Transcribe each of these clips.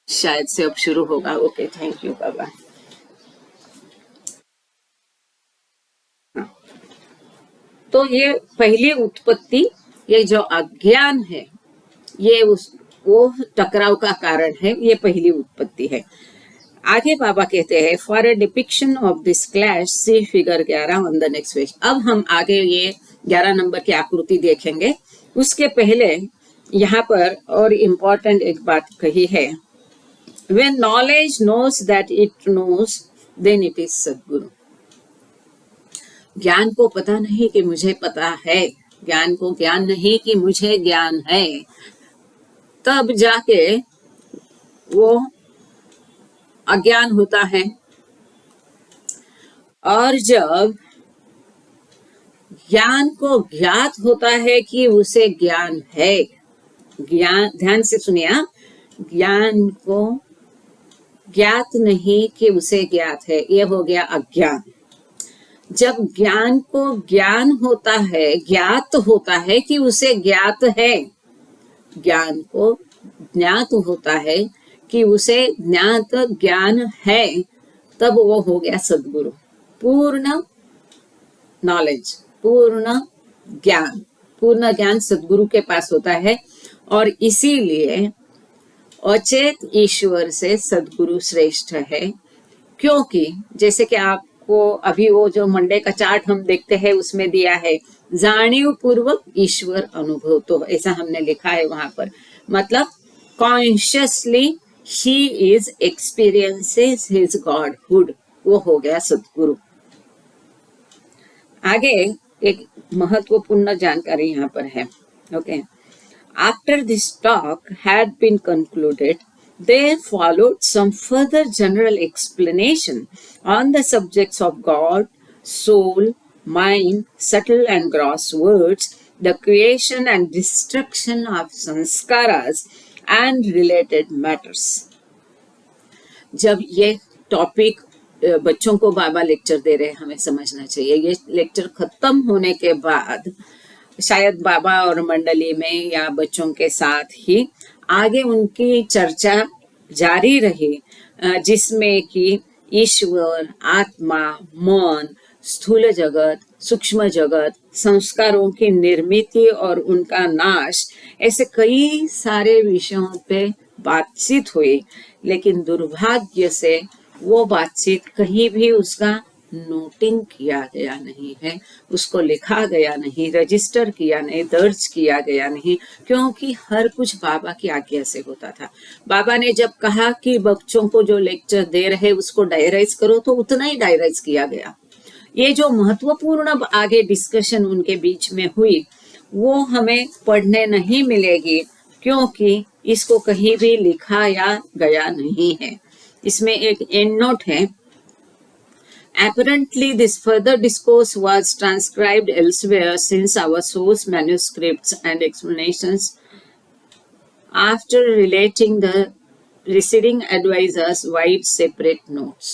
शायद से अब शुरू होगा। ओके, थैंक यू बाबा। तो ये पहली उत्पत्ति, ये जो अज्ञान है, ये उस वो टकराव का कारण है, ये पहली उत्पत्ति है। आगे बाबा कहते हैं for a depiction of this clash see figure 11 on the next page. अब हम आगे ये 11 नंबर की आकृति देखेंगे। उसके पहले यहाँ पर और इम्पोर्टेंट एक बात कही है, when knowledge knows that it knows then it is सद्गुरु। ज्ञान को पता नहीं कि मुझे पता है, ज्ञान को ज्ञान नहीं कि मुझे ज्ञान है, तब जाके वो अज्ञान होता है। और जब ज्ञान को ज्ञात होता है कि उसे ज्ञान है, ज्ञान, ध्यान से सुनिए, ज्ञान को ज्ञात नहीं कि उसे ज्ञात है, ये हो गया अज्ञान। जब ज्ञान को ज्ञान होता है, ज्ञात होता है कि उसे ज्ञात है, ज्ञान को ज्ञात होता है कि उसे ज्ञात ज्ञान है, तब वो हो गया सद्गुरु। पूर्ण नॉलेज, पूर्ण ज्ञान, पूर्ण ज्ञान सद्गुरु के पास होता है। और इसीलिए अचेत ईश्वर से सद्गुरु श्रेष्ठ है, क्योंकि जैसे कि आपको अभी वो जो मंडे का चार्ट हम देखते हैं उसमें दिया है, जाणीव पूर्वक ईश्वर अनुभव, तो ऐसा हमने लिखा है वहां पर, मतलब consciously he is experiences his godhood, वो हो गया सद्गुरु। आगे एक महत्वपूर्ण जानकारी यहाँ पर है। Okay, after this talk had been concluded, there followed some further general explanation on the subjects of God, soul, mind, subtle and gross words, the creation and destruction of sanskaras and related matters. जब ये topic बच्चों को बाबा lecture दे रहे हैं, हमें समझना चाहिए ये लेक्चर खत्म होने के बाद शायद बाबा और मंडली में या बच्चों के साथ ही आगे उनकी चर्चा जारी रही, जिसमें कि ईश्वर, आत्मा, मन, स्थूल जगत, सूक्ष्म जगत, संस्कारों की निर्मित और उनका नाश, ऐसे कई सारे विषयों पे बातचीत हुई। लेकिन दुर्भाग्य से वो बातचीत कहीं भी उसका नोटिंग किया गया नहीं है, उसको लिखा गया नहीं, रजिस्टर किया नहीं, दर्ज किया गया नहीं, क्योंकि हर कुछ बाबा की आज्ञा से होता था। बाबा ने जब कहा कि बच्चों को जो लेक्चर दे रहे उसको डायराइज करो, तो उतना ही डायराइज किया गया। ये जो महत्वपूर्ण आगे डिस्कशन उनके बीच में हुई वो हमें पढ़ने नहीं मिलेगी, क्योंकि इसको कहीं भी लिखाया गया नहीं है। इसमें एक एंड नोट है, apparently this further discourse was transcribed elsewhere since our source manuscripts and explanations after relating the preceding advisors write separate notes.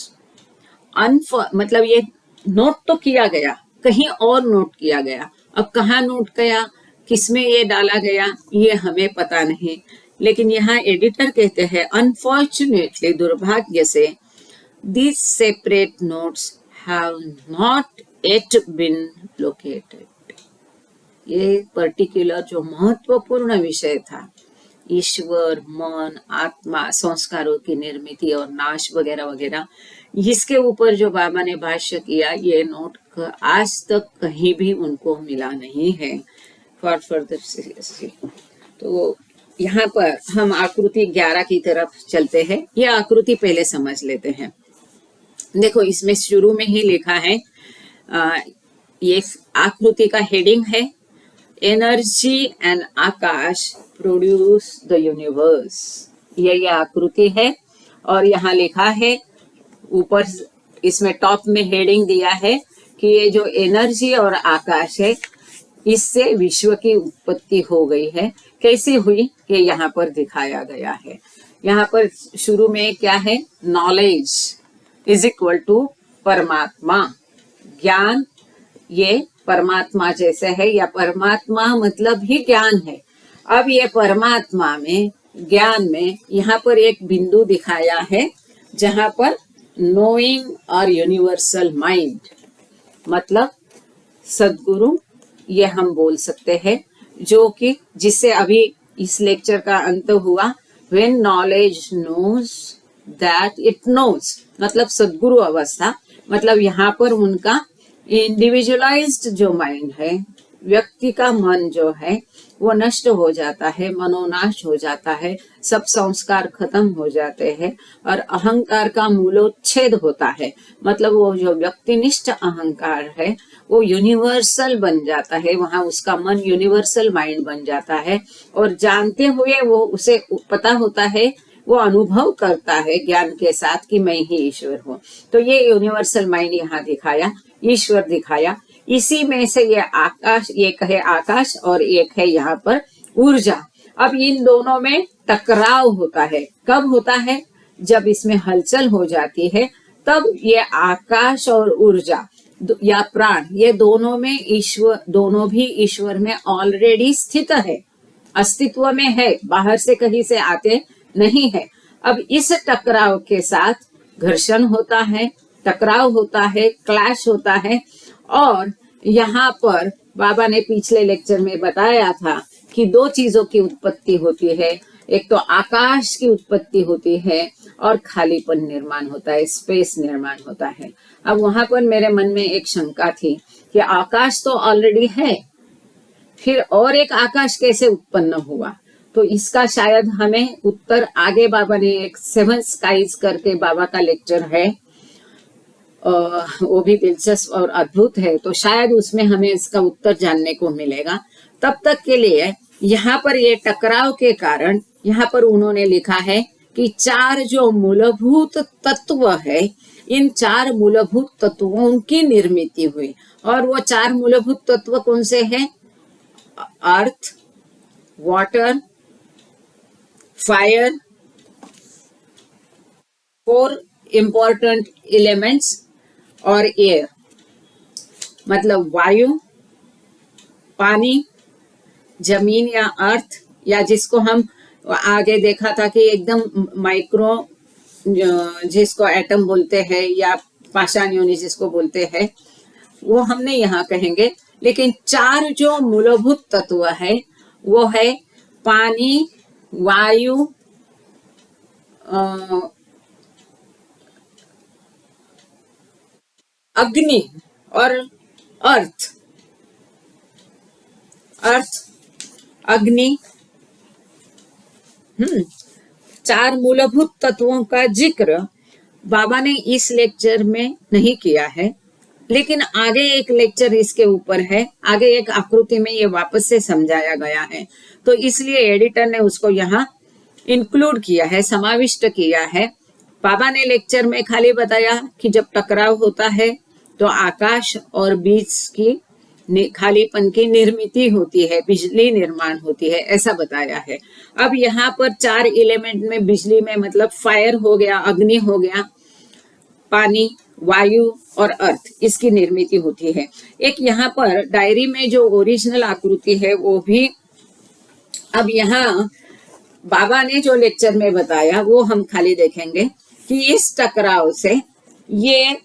मतलब ये नोट तो किया गया, कहीं और नोट किया गया, अब कहाँ नोट किया, किसमें ये डाला गया, ये हमें पता नहीं। लेकिन यहाँ एडिटर कहते हैं अनफॉर्चुनेटली, दुर्भाग्य से, these separate notes have not yet been located. ये पर्टिकुलर जो महत्वपूर्ण विषय था, ईश्वर, मन, आत्मा, संस्कारों की निर्मित और नाश वगैरह वगैरह, इसके ऊपर जो बाबा ने भाष्य किया, ये नोट आज तक कहीं भी उनको मिला नहीं है फॉर फर्दर सीरियसली। तो यहाँ पर हम आकृति 11 की तरफ चलते हैं। ये आकृति पहले समझ लेते हैं। देखो, इसमें शुरू में ही लिखा है, ये आकृति का हेडिंग है, energy and Akash produce the universe. ये आकृति है और यहाँ लिखा है, ऊपर इसमें टॉप में हेडिंग दिया है कि ये जो एनर्जी और आकाश है, इससे विश्व की उत्पत्ति हो गई है। कैसे हुई ये यहाँ पर दिखाया गया है। यहाँ पर शुरू में क्या है, नॉलेज इज इक्वल टू परमात्मा, ज्ञान ये परमात्मा जैसे है, या परमात्मा मतलब ही ज्ञान है। अब ये परमात्मा में ज्ञान में यहाँ पर एक बिंदु दिखाया है जहाँ पर नोइंग और यूनिवर्सल माइंड, मतलब सदगुरु, ये हम बोल सकते हैं, जो कि जिससे अभी इस लेक्चर का अंत हुआ। When knowledge knows that it knows, मतलब सदगुरु अवस्था, मतलब यहाँ पर उनका इंडिविजुअलाइज्ड जो माइंड है, व्यक्ति का मन जो है वो नष्ट हो जाता है, मनोनाश हो जाता है, सब संस्कार खत्म हो जाते हैं और अहंकार का मूलोच्छेद होता है। मतलब वो जो व्यक्तिनिष्ठ अहंकार है वो यूनिवर्सल बन जाता है, वहां उसका मन यूनिवर्सल माइंड बन जाता है और जानते हुए वो उसे पता होता है, वो अनुभव करता है ज्ञान के साथ कि मैं ही ईश्वर हूँ। तो ये यूनिवर्सल माइंड यहाँ दिखाया, ईश्वर दिखाया। इसी में से ये आकाश, एक है आकाश और एक है यहाँ पर ऊर्जा। अब इन दोनों में टकराव होता है। कब होता है? जब इसमें हलचल हो जाती है, तब ये आकाश और ऊर्जा या प्राण, ये दोनों में ईश्वर, दोनों भी ईश्वर में ऑलरेडी स्थित है, अस्तित्व में है, बाहर से कहीं से आते नहीं है। अब इस टकराव के साथ घर्षण होता है, टकराव होता है, क्लैश होता है। और यहाँ पर बाबा ने पिछले लेक्चर में बताया था कि दो चीजों की उत्पत्ति होती है, एक तो आकाश की उत्पत्ति होती है और खालीपन निर्माण होता है, स्पेस निर्माण होता है। अब वहां पर मेरे मन में एक शंका थी कि आकाश तो ऑलरेडी है, फिर और एक आकाश कैसे उत्पन्न हुआ? तो इसका शायद हमें उत्तर आगे, बाबा ने एक 7 स्काइज करके बाबा का लेक्चर है, वो भी दिलचस्प और अद्भुत है, तो शायद उसमें हमें इसका उत्तर जानने को मिलेगा। तब तक के लिए यहाँ पर ये टकराव के कारण यहाँ पर उन्होंने लिखा है कि 4 जो मूलभूत तत्व है, इन 4 मूलभूत तत्वों की निर्मित हुई। और वो 4 मूलभूत तत्व कौन से हैं? अर्थ, वाटर, फायर, 4 इम्पोर्टेंट एलिमेंट्स और एयर, मतलब वायु, पानी, जमीन या अर्थ, या जिसको हम आगे देखा था कि एकदम माइक्रो, जिसको एटम बोलते हैं या पाषाण योनि जिसको बोलते हैं, वो हमने यहाँ कहेंगे। लेकिन 4 जो मूलभूत तत्व है वो है पानी, वायु, अग्नि और अर्थ। अग्नि, 4 मूलभूत तत्वों का जिक्र बाबा ने इस लेक्चर में नहीं किया है, लेकिन आगे एक लेक्चर इसके ऊपर है, आगे एक आकृति में ये वापस से समझाया गया है, तो इसलिए एडिटर ने उसको यहाँ इंक्लूड किया है, समाविष्ट किया है। बाबा ने लेक्चर में खाली बताया कि जब टकराव होता है तो आकाश और बीच की खालीपन की निर्मित होती है, बिजली निर्माण होती है, ऐसा बताया है। अब यहाँ पर 4 एलिमेंट में बिजली में मतलब फायर हो गया, अग्नि हो गया, पानी, वायु और अर्थ, इसकी निर्मित होती है। एक यहाँ पर डायरी में जो ओरिजिनल आकृति है वो भी, अब यहाँ बाबा ने जो लेक्चर में बताया वो हम खाली देखेंगे कि इस टकराव से ये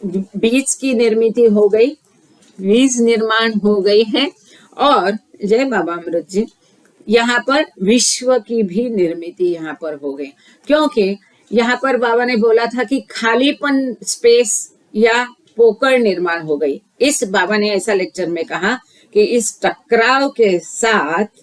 बीज की निर्मित हो गई, बीज निर्माण हो गई है, और जय बाबा अमृत जी, यहाँ पर विश्व की भी निर्मित यहाँ पर हो गई। क्योंकि यहाँ पर बाबा ने बोला था कि खालीपन, स्पेस या पोकळ निर्माण हो गई। इस बाबा ने ऐसा लेक्चर में कहा कि इस टकराव के साथ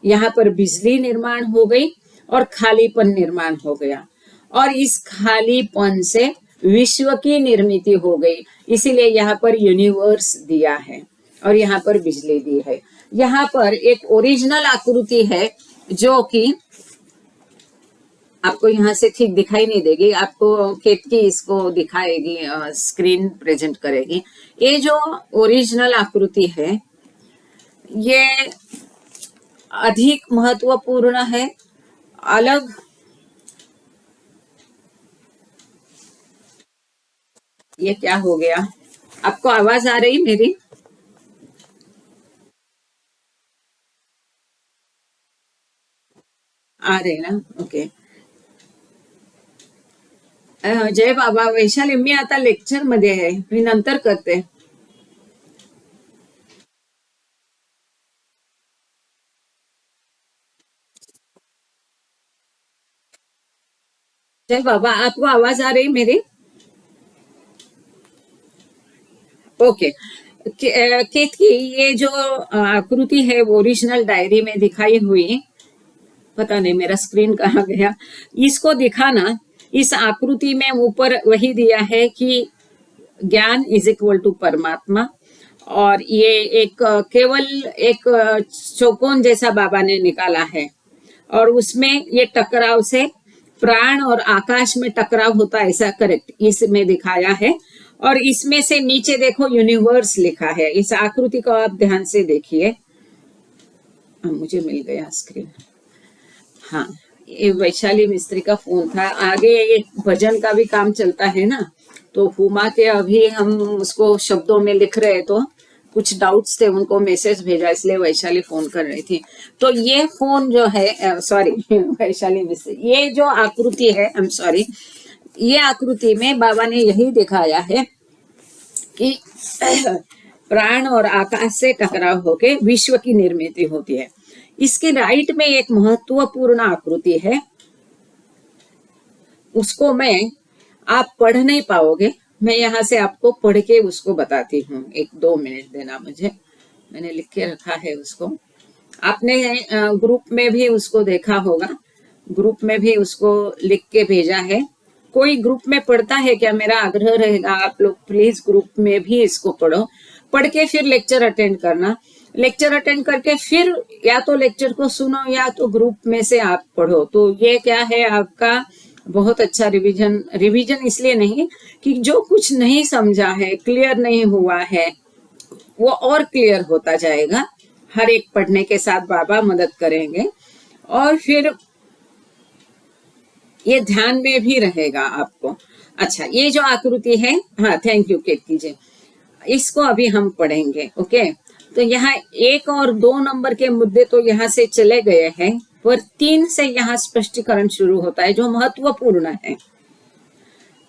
यहाँ पर बिजली निर्माण हो गई और खालीपन निर्माण हो गया, और इस खालीपन से विश्व की निर्मित हो गई। इसीलिए यहाँ पर यूनिवर्स दिया है और यहाँ पर बिजली दी है। यहाँ पर एक ओरिजिनल आकृति है जो कि आपको यहाँ से ठीक दिखाई नहीं देगी, आपको केतकी इसको दिखाएगी, स्क्रीन प्रेजेंट करेगी। ये जो ओरिजिनल आकृति है ये अधिक महत्वपूर्ण है, अलग। ये क्या हो गया? आपको आवाज आ रही मेरी? आ रहे ना, ओके. जय बाबा. वैशाली, मी आता लेक्चर मध्ये आहे, मी नंतर करते. जय बाबा, आपको आवाज आ रही मेरी? ओके. केतकी, ये जो आकृति है वो ओरिजिनल डायरी में दिखाई हुई, पता नहीं मेरा स्क्रीन कहाँ गया, इसको दिखाना. इस आकृति में ऊपर वही दिया है कि ज्ञान इज इक्वल टू परमात्मा, और ये एक केवल एक चौकोन जैसा बाबा ने निकाला है, और उसमें ये टकराव से प्राण और आकाश में टकराव होता है, ऐसा करेक्ट इसमें दिखाया है. और इसमें से नीचे देखो यूनिवर्स लिखा है. इस आकृति को आप ध्यान से देखिए. मुझे मिल गया स्क्रीन. हाँ, ये वैशाली मिस्त्री का फोन था. आगे ये भजन का भी काम चलता है ना, तो हुमा के अभी हम उसको शब्दों में लिख रहे, तो कुछ डाउट्स थे, उनको मैसेज भेजा, इसलिए वैशाली फोन कर रही थी. तो ये फोन जो है, सॉरी वैशाली मिस्त्री, ये जो आकृति है, आई एम सॉरी, ये आकृति में बाबा ने यही दिखाया है कि प्राण और आकाश से टकराव होके विश्व की निर्मिति होती है. इसके राइट में एक महत्वपूर्ण आकृति है, उसको आप पढ़ नहीं पाओगे, मैं यहाँ से आपको पढ़ के उसको बताती हूँ. 1-2 मिनट देना मुझे, मैंने लिख के रखा है उसको. आपने ग्रुप में भी उसको देखा होगा, ग्रुप में भी उसको लिख के भेजा है. कोई ग्रुप में पढ़ता है क्या? मेरा आग्रह रहेगा आप लोग प्लीज ग्रुप में भी इसको पढ़ो, पढ़ के फिर लेक्चर अटेंड करना. लेक्चर अटेंड करके फिर या तो लेक्चर को सुनो या तो ग्रुप में से आप पढ़ो. तो ये क्या है, आपका बहुत अच्छा रिवीजन इसलिए नहीं कि जो कुछ नहीं समझा है, क्लियर नहीं हुआ है, वो और क्लियर होता जाएगा. हर एक पढ़ने के साथ बाबा मदद करेंगे, और फिर ये ध्यान में भी रहेगा आपको. अच्छा, ये जो आकृति है, हाँ थैंक यू केतकी जी, इसको अभी हम पढ़ेंगे. ओके, तो यहाँ 1 और 2 नंबर के मुद्दे तो यहाँ से चले गए हैं, पर 3 से यहाँ स्पष्टीकरण शुरू होता है जो महत्वपूर्ण है.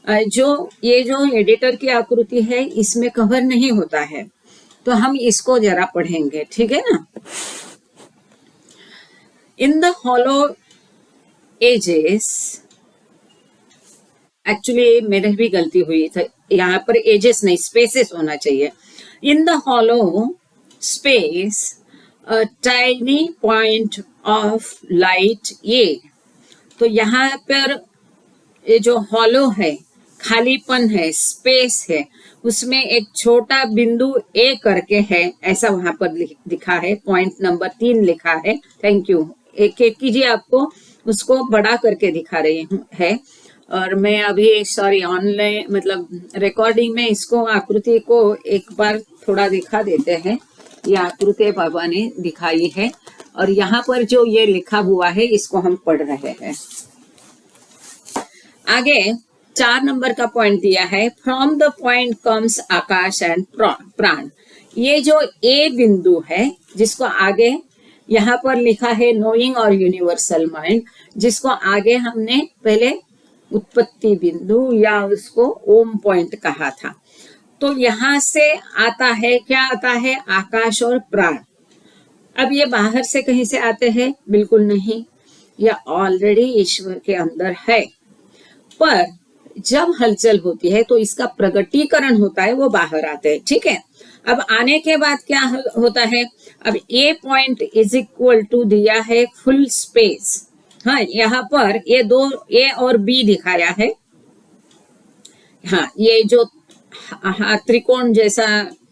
जो ये जो एडिटर की आकृति है इसमें कवर नहीं होता है, तो हम इसको जरा पढ़ेंगे, ठीक है ना. In the hollow ages, actually मेरे भी गलती हुई था, यहाँ पर एजेस नहीं स्पेसेस होना चाहिए. In the hollow space a tiny point of light a. तो यहाँ पर ये जो हॉलो है, खालीपन है, स्पेस है, उसमें एक छोटा बिंदु ए करके है, ऐसा वहां पर दिखा है. पॉइंट नंबर 3 लिखा है. Thank you. एक कीजिए, आपको उसको बड़ा करके दिखा रही हूँ है. और मैं अभी सॉरी ऑनलाइन मतलब रिकॉर्डिंग में इसको आकृति को एक बार थोड़ा दिखा देते हैं. ये आकृति बाबा ने दिखाई है, और यहाँ पर जो ये लिखा हुआ है इसको हम पढ़ रहे हैं. आगे 4 नंबर का पॉइंट दिया है, from the point comes Akash and प्राण. ये जो ए बिंदु है, जिसको आगे यहाँ पर लिखा है नोइंग और यूनिवर्सल माइंड, जिसको आगे हमने पहले उत्पत्ति बिंदु या उसको ओम पॉइंट कहा था. तो यहाँ से आता है, क्या आता है, आकाश और प्राण. अब ये बाहर से कहीं से आते हैं? बिल्कुल नहीं, यह ऑलरेडी ईश्वर के अंदर है, पर जब हलचल होती है तो इसका प्रगटीकरण होता है, वो बाहर आते हैं. ठीक है, अब आने के बाद क्या होता है, अब ए पॉइंट इज इक्वल टू दिया है फुल स्पेस. हाँ, यहाँ पर ये 2 ए और बी दिखाया है. हाँ, ये जो त्रिकोण जैसा,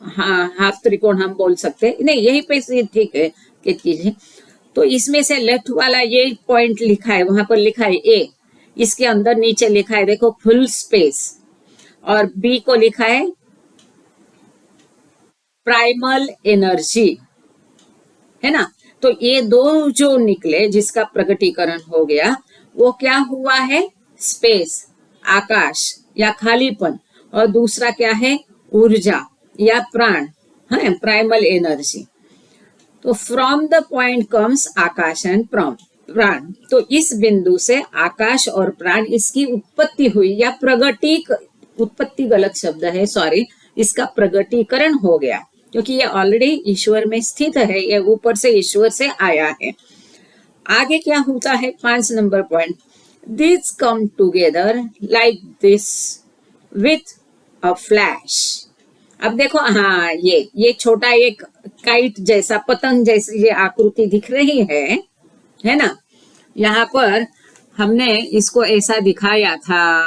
हाँ हाफ त्रिकोण हम बोल सकते हैं, नहीं यही पे ठीक है कीजिए. तो इसमें से लेफ्ट वाला ये पॉइंट लिखा है, वहां पर लिखा है ए, इसके अंदर नीचे लिखा है देखो फुल स्पेस, और बी को लिखा है प्राइमल एनर्जी, है ना. तो ये 2 जो निकले, जिसका प्रकटीकरण हो गया, वो क्या हुआ है, स्पेस, आकाश या खालीपन, और दूसरा क्या है, ऊर्जा या प्राण, है प्राइमल एनर्जी. तो from the point comes Akash and प्राण. प्राण। तो इस बिंदु से आकाश और प्राण इसकी उत्पत्ति हुई, या उत्पत्ति गलत शब्द है, सॉरी, इसका प्रगटीकरण हो गया, क्योंकि ये ऑलरेडी ईश्वर में स्थित है, ये ऊपर से ईश्वर से आया है। आगे क्या होता है, 5 number point, this come together like this with a flash. अब देखो, हाँ, ये छोटा एक काइट जैसा, पतंग जैसी ये आकृति दिख रही है ना। यहाँ पर हमने इसको ऐसा दिखाया था,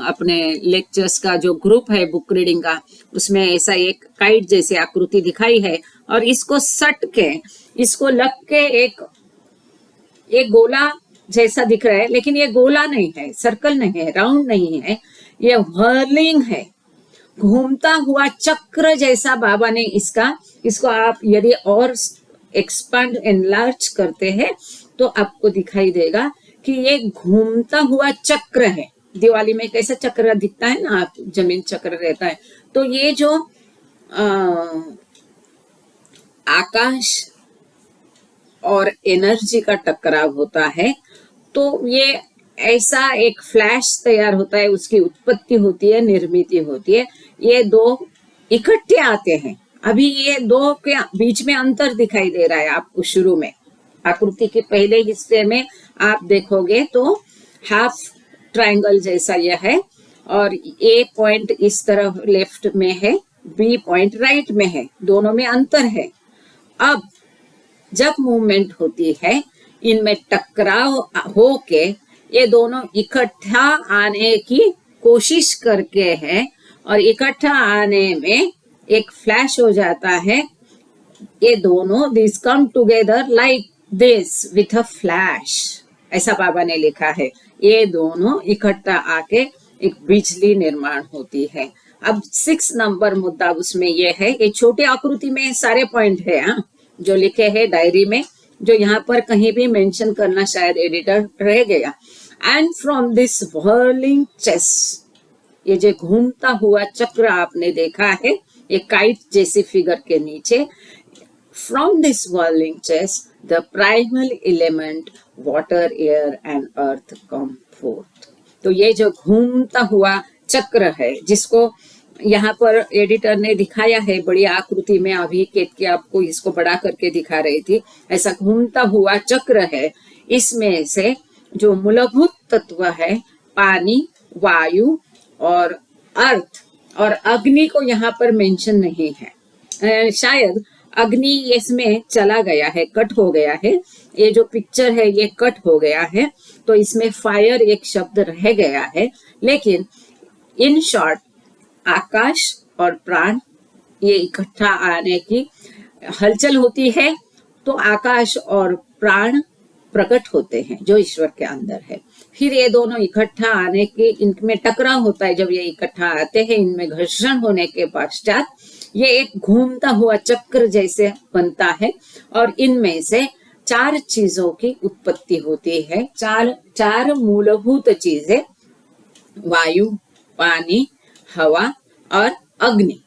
अपने लेक्चर्स का जो ग्रुप है बुक रीडिंग का, उसमें ऐसा एक काइट जैसी आकृति दिखाई है, और इसको सट के, इसको लग के एक गोला जैसा दिख रहा है, लेकिन ये गोला नहीं है, सर्कल नहीं है, राउंड नहीं है, ये व्हर्लिंग है, घूमता हुआ चक्र जैसा बाबा ने इसको आप यदि और एक्सपांड एनलार्ज करते हैं तो आपको दिखाई देगा कि ये घूमता हुआ चक्र है। दिवाली में कैसा चक्र दिखता है ना, आप जमीन चक्र रहता है, तो ये जो आकाश और एनर्जी का टकराव होता है, तो ये ऐसा एक फ्लैश तैयार होता है, उसकी उत्पत्ति होती है, निर्मित होती है, ये दो इकट्ठे आते हैं। अभी ये दो के बीच में अंतर दिखाई दे रहा है आपको। शुरू में आकृति के पहले हिस्से में आप देखोगे तो हाफ ट्रायंगल जैसा यह है, और ए पॉइंट इस तरफ लेफ्ट में है, बी पॉइंट राइट में है, दोनों में अंतर है। अब जब मूवमेंट होती है, इनमें टकराव होके ये दोनों इकट्ठा आने की कोशिश करके है, और इकट्ठा आने में एक फ्लैश हो जाता है। ये दोनों, this come together like this with a flash, ऐसा बाबा ने लिखा है। ये दोनों इकट्ठा आके एक बिजली निर्माण होती है। अब 6 नंबर मुद्दा उसमें ये है, ये छोटे आकृति में सारे पॉइंट है, हाँ, जो लिखे हैं डायरी में, जो यहाँ पर कहीं भी मेंशन करना शायद एडिटर रह गया। And from this whirling chaos, ये जो घूमता हुआ चक्र आपने देखा है, ये काइट जैसी फिगर के नीचे, from this whirling chase the primal element water, air and earth come fourth. तो ये जो घूमता हुआ चक्र है, जिसको यहाँ पर एडिटर ने दिखाया है बड़ी आकृति में, अभी केत के आपको इसको बड़ा करके दिखा रही थी, ऐसा घूमता हुआ चक्र है। इसमें से जो मूलभूत तत्व है, पानी, वायु और अर्थ और अग्नि को यहाँ पर मेंशन नहीं है, शायद अग्नि इसमें चला गया है, कट हो गया है, ये जो पिक्चर है ये कट हो गया है, तो इसमें फायर एक शब्द रह गया है। लेकिन इन शॉर्ट आकाश और प्राण ये इकट्ठा आने की हलचल होती है, तो आकाश और प्राण प्रकट होते हैं जो ईश्वर के अंदर है। फिर ये दोनों इकट्ठा आने के, इनमें टकराव होता है, जब ये इकट्ठा आते हैं, इनमें घर्षण होने के पश्चात ये एक घूमता हुआ चक्र जैसे बनता है, और इनमें से 4 चीजों की उत्पत्ति होती है। चार मूलभूत चीजें, वायु, पानी, हवा और अग्नि।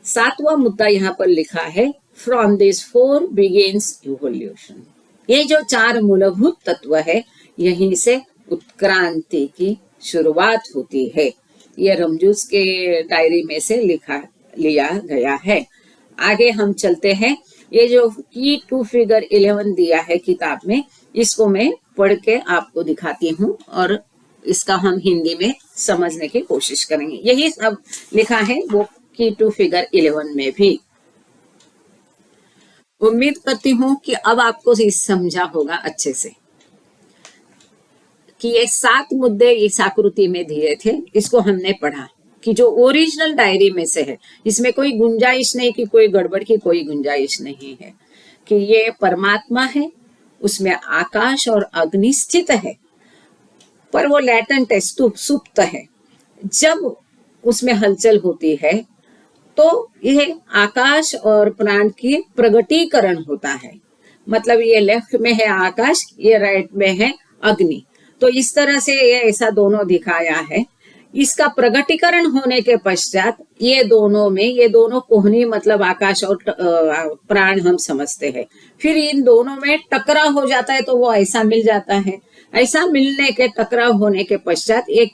7वां मुद्दा यहाँ पर लिखा है, फ्रॉम दिस 4 बिगिंस इवोल्यूशन। ये जो 4 मूलभूत तत्व है, यहीं से उत्क्रांति की शुरुआत होती है। ये रमजूस के डायरी में से लिया गया है। आगे हम चलते हैं। ये जो की 2 फिगर 11 दिया है किताब में, इसको मैं पढ़ के आपको दिखाती हूँ, और इसका हम हिंदी में समझने की कोशिश करेंगे। यही सब लिखा है वो की 2 फिगर 11 में भी। उम्मीद करती हूँ कि अब आपको समझा होगा अच्छे से कि ये 7 मुद्दे इस आकृति में दिए थे, इसको हमने पढ़ा कि जो ओरिजिनल डायरी में से है, इसमें कोई गुंजाइश नहीं कि कोई गड़बड़ की कोई गुंजाइश नहीं है, कि ये परमात्मा है, उसमें आकाश और अग्नि स्थित है, पर वो लैटेंट है, सुप्त है। जब उसमें हलचल होती है तो यह आकाश और प्राण की प्रगटीकरण होता है। मतलब ये लेफ्ट में है आकाश, ये राइट में है अग्नि। तो इस तरह से ये ऐसा दोनों दिखाया है। इसका प्रगटीकरण होने के पश्चात ये दोनों कोहनी मतलब आकाश और प्राण हम समझते हैं, फिर इन दोनों में टकराव हो जाता है तो वो ऐसा मिल जाता है। ऐसा मिलने के टकराव होने के पश्चात एक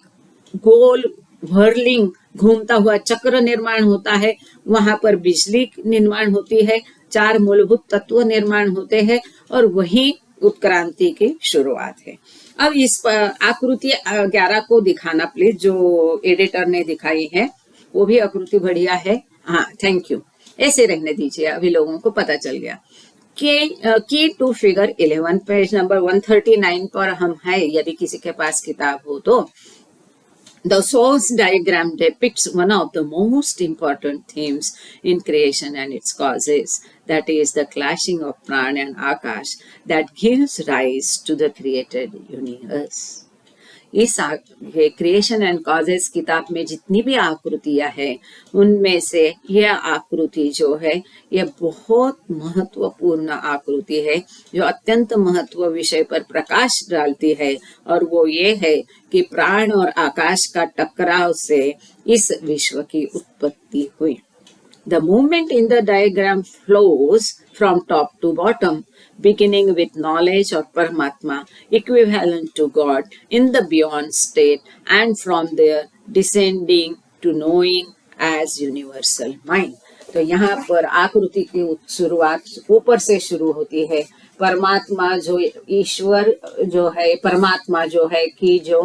गोल व्हर्लिंग घूमता हुआ चक्र निर्माण होता है, वहां पर बिजली निर्माण होती है, 4 मूलभूत तत्व निर्माण होते हैं और वही उत्क्रांति की शुरुआत है। अब इस आकृति 11 को दिखाना प्लीज, जो एडिटर ने दिखाई है वो भी आकृति बढ़िया है। हाँ थैंक यू, ऐसे रहने दीजिए, अभी लोगों को पता चल गया। की टू फिगर 11 पेज नंबर 139 पर हम है, यदि किसी के पास किताब हो तो। The source diagram depicts one of the most important themes in creation and its causes, that is the clashing of Prana and Akash that gives rise to the created universe. इस क्रिएशन एंड कॉजेस किताब में जितनी भी आकृतियां हैं उनमें से यह आकृति जो है यह बहुत महत्वपूर्ण आकृति है, जो अत्यंत महत्व विषय पर प्रकाश डालती है, और वो ये है कि प्राण और आकाश का टकराव से इस विश्व की उत्पत्ति हुई। The movement in the diagram flows from top to bottom, beginning with knowledge of Paramatma, equivalent to God in the beyond state, and from there descending to knowing as universal mind. तो यहाँ पर आकृति की शुरुआत ऊपर से शुरू होती है। परमात्मा जो ईश्वर जो है, परमात्मा जो है कि जो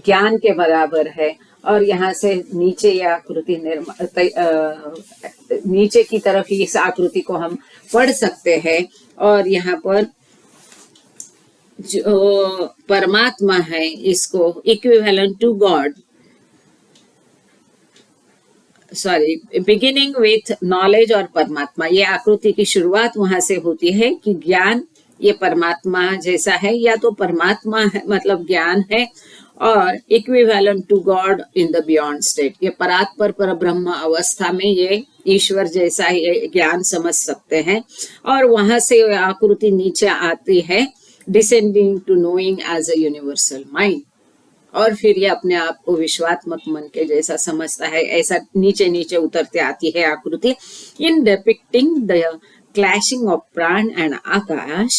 ज्ञान के बराबर है, और यहाँ से नीचे यह आकृति नीचे की तरफ इस आकृति को हम पढ़ सकते हैं, और यहाँ पर जो परमात्मा है इसको equivalent to God, beginning with knowledge और परमात्मा, ये आकृति की शुरुआत वहां से होती है कि ज्ञान ये परमात्मा जैसा है, या तो परमात्मा है मतलब ज्ञान है, और equivalent to God in the beyond state, ये परात्पर पर ब्रह्म अवस्था में ये ईश्वर जैसा ये ज्ञान समझ सकते हैं। और वहां से आकृति नीचे आती है descending to knowing as a universal mind, और फिर ये अपने आप को विश्वात्मक मन के जैसा समझता है, ऐसा नीचे नीचे उतरते आती है आकृति। In depicting the clashing of Pran and Akash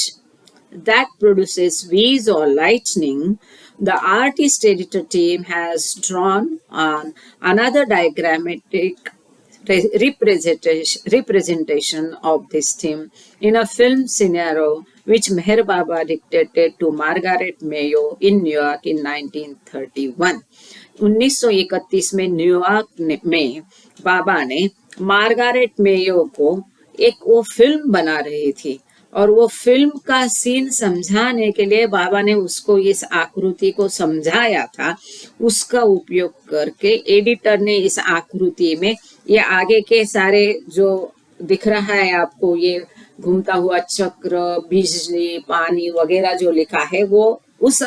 that produces V's or lightning, the artist editor team has drawn on another diagrammatic representation of this theme in a film scenario which Meher Baba dictated to Margaret Mayo in New York in 1931. 1931 में New York में बाबा ने Margaret Mayo को एक वो film बना रही थी, और वो फिल्म का सीन समझाने के लिए बाबा ने उसको इस आकृति को समझाया था। उसका उपयोग करके एडिटर ने इस आकृति में ये आगे के सारे जो दिख रहा है आपको, ये घूमता हुआ चक्र, बिजली, पानी वगैरह जो लिखा है, वो उस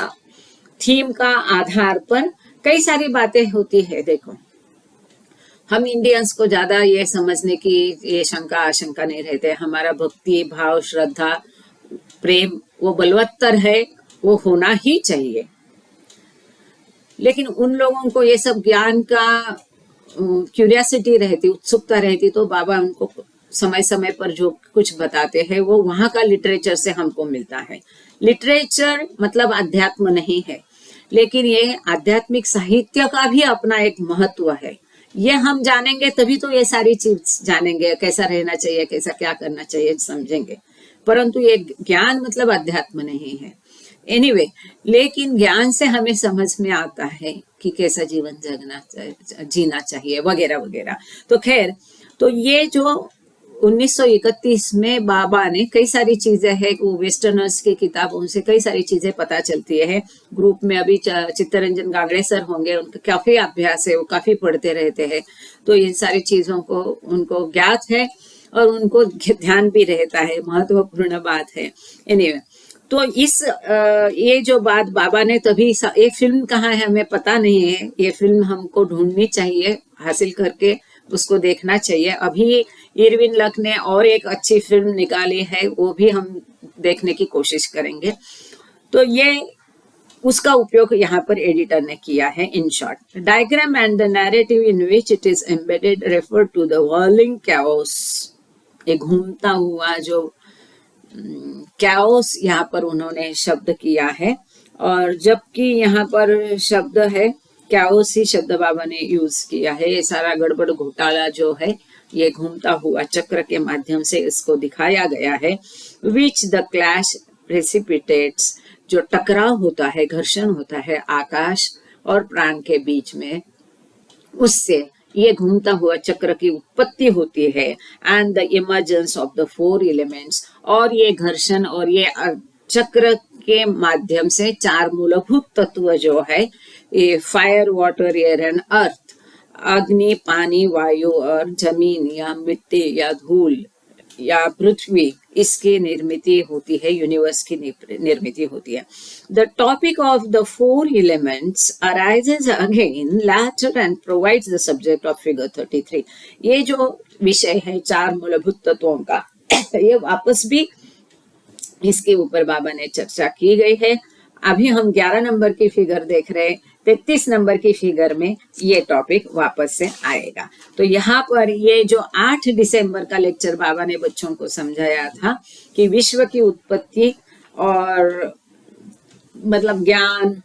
थीम का आधार पर कई सारी बातें होती है। देखो, हम इंडियंस को ज्यादा ये समझने की ये शंका आशंका नहीं रहते, हमारा भक्ति भाव श्रद्धा प्रेम वो बलवत्तर है, वो होना ही चाहिए। लेकिन उन लोगों को ये सब ज्ञान का क्यूरियोसिटी रहती, उत्सुकता रहती, तो बाबा उनको समय समय पर जो कुछ बताते हैं वो वहां का लिटरेचर से हमको मिलता है। लिटरेचर मतलब अध्यात्म नहीं है, लेकिन ये आध्यात्मिक साहित्य का भी अपना एक महत्व है। ये हम जानेंगे तभी तो ये सारी चीज जानेंगे, कैसा रहना चाहिए, कैसा क्या करना चाहिए समझेंगे। परंतु ये ज्ञान मतलब अध्यात्म नहीं है। एनीवे, लेकिन ज्ञान से हमें समझ में आता है कि कैसा जीवन जीना चाहिए वगैरह वगैरह। तो खैर, तो ये जो 1931 में बाबा ने कई सारी चीजें हैं, वो वेस्टर्नर्स की किताबों से कई सारी चीजें पता चलती है। ग्रुप में अभी चित्तरंजन गागड़े सर होंगे, उनका काफी अभ्यास है, वो काफी पढ़ते रहते हैं, तो इन सारी चीजों को उनको ज्ञात है और उनको ध्यान भी रहता है, महत्वपूर्ण बात है। एनीवे, तो इस ये जो बात बाबा ने तभी, ये फिल्म कहाँ है हमें पता नहीं है, ये फिल्म हमको ढूंढनी चाहिए, हासिल करके उसको देखना चाहिए। अभी इरविन लक ने और एक अच्छी फिल्म निकाली है, वो भी हम देखने की कोशिश करेंगे। तो ये उसका उपयोग यहाँ पर एडिटर ने किया है। In short, diagram and the narrative in which it is embedded refer to the whirling chaos. ये घूमता हुआ जो कैओस यहाँ पर उन्होंने शब्द किया है, और जबकि यहाँ पर शब्द है कैओस ही शब्द बाबा ने यूज किया है। ये सारा गड़बड़ घोटाला जो है ये घूमता हुआ चक्र के माध्यम से इसको दिखाया गया है। विच द क्लैश प्रेसिपिटेट्स, जो टकराव होता है, घर्षण होता है आकाश और प्राण के बीच में, उससे ये घूमता हुआ चक्र की उत्पत्ति होती है। And the emergence of the 4 elements, और ये घर्षण और ये चक्र के माध्यम से 4 मूलभूत तत्व जो है, ये fire, water, air and earth, अग्नि, पानी, वायु और जमीन या मिट्टी या धूल या पृथ्वी, इसकी निर्मिति होती है, यूनिवर्स की निर्मिति होती है। The topic of the 4 elements arises again later and provides the subject of figure 33। ये जो विषय है 4 मूलभूत तत्वों का, ये वापस भी इसके ऊपर बाबा ने चर्चा की गई है। अभी हम 11 नंबर की फिगर देख रहे हैं, 33 नंबर की फिगर में ये टॉपिक वापस से आएगा। तो यहाँ पर ये जो 8 दिसंबर का लेक्चर बाबा ने बच्चों को समझाया था कि विश्व की उत्पत्ति और मतलब ज्ञान,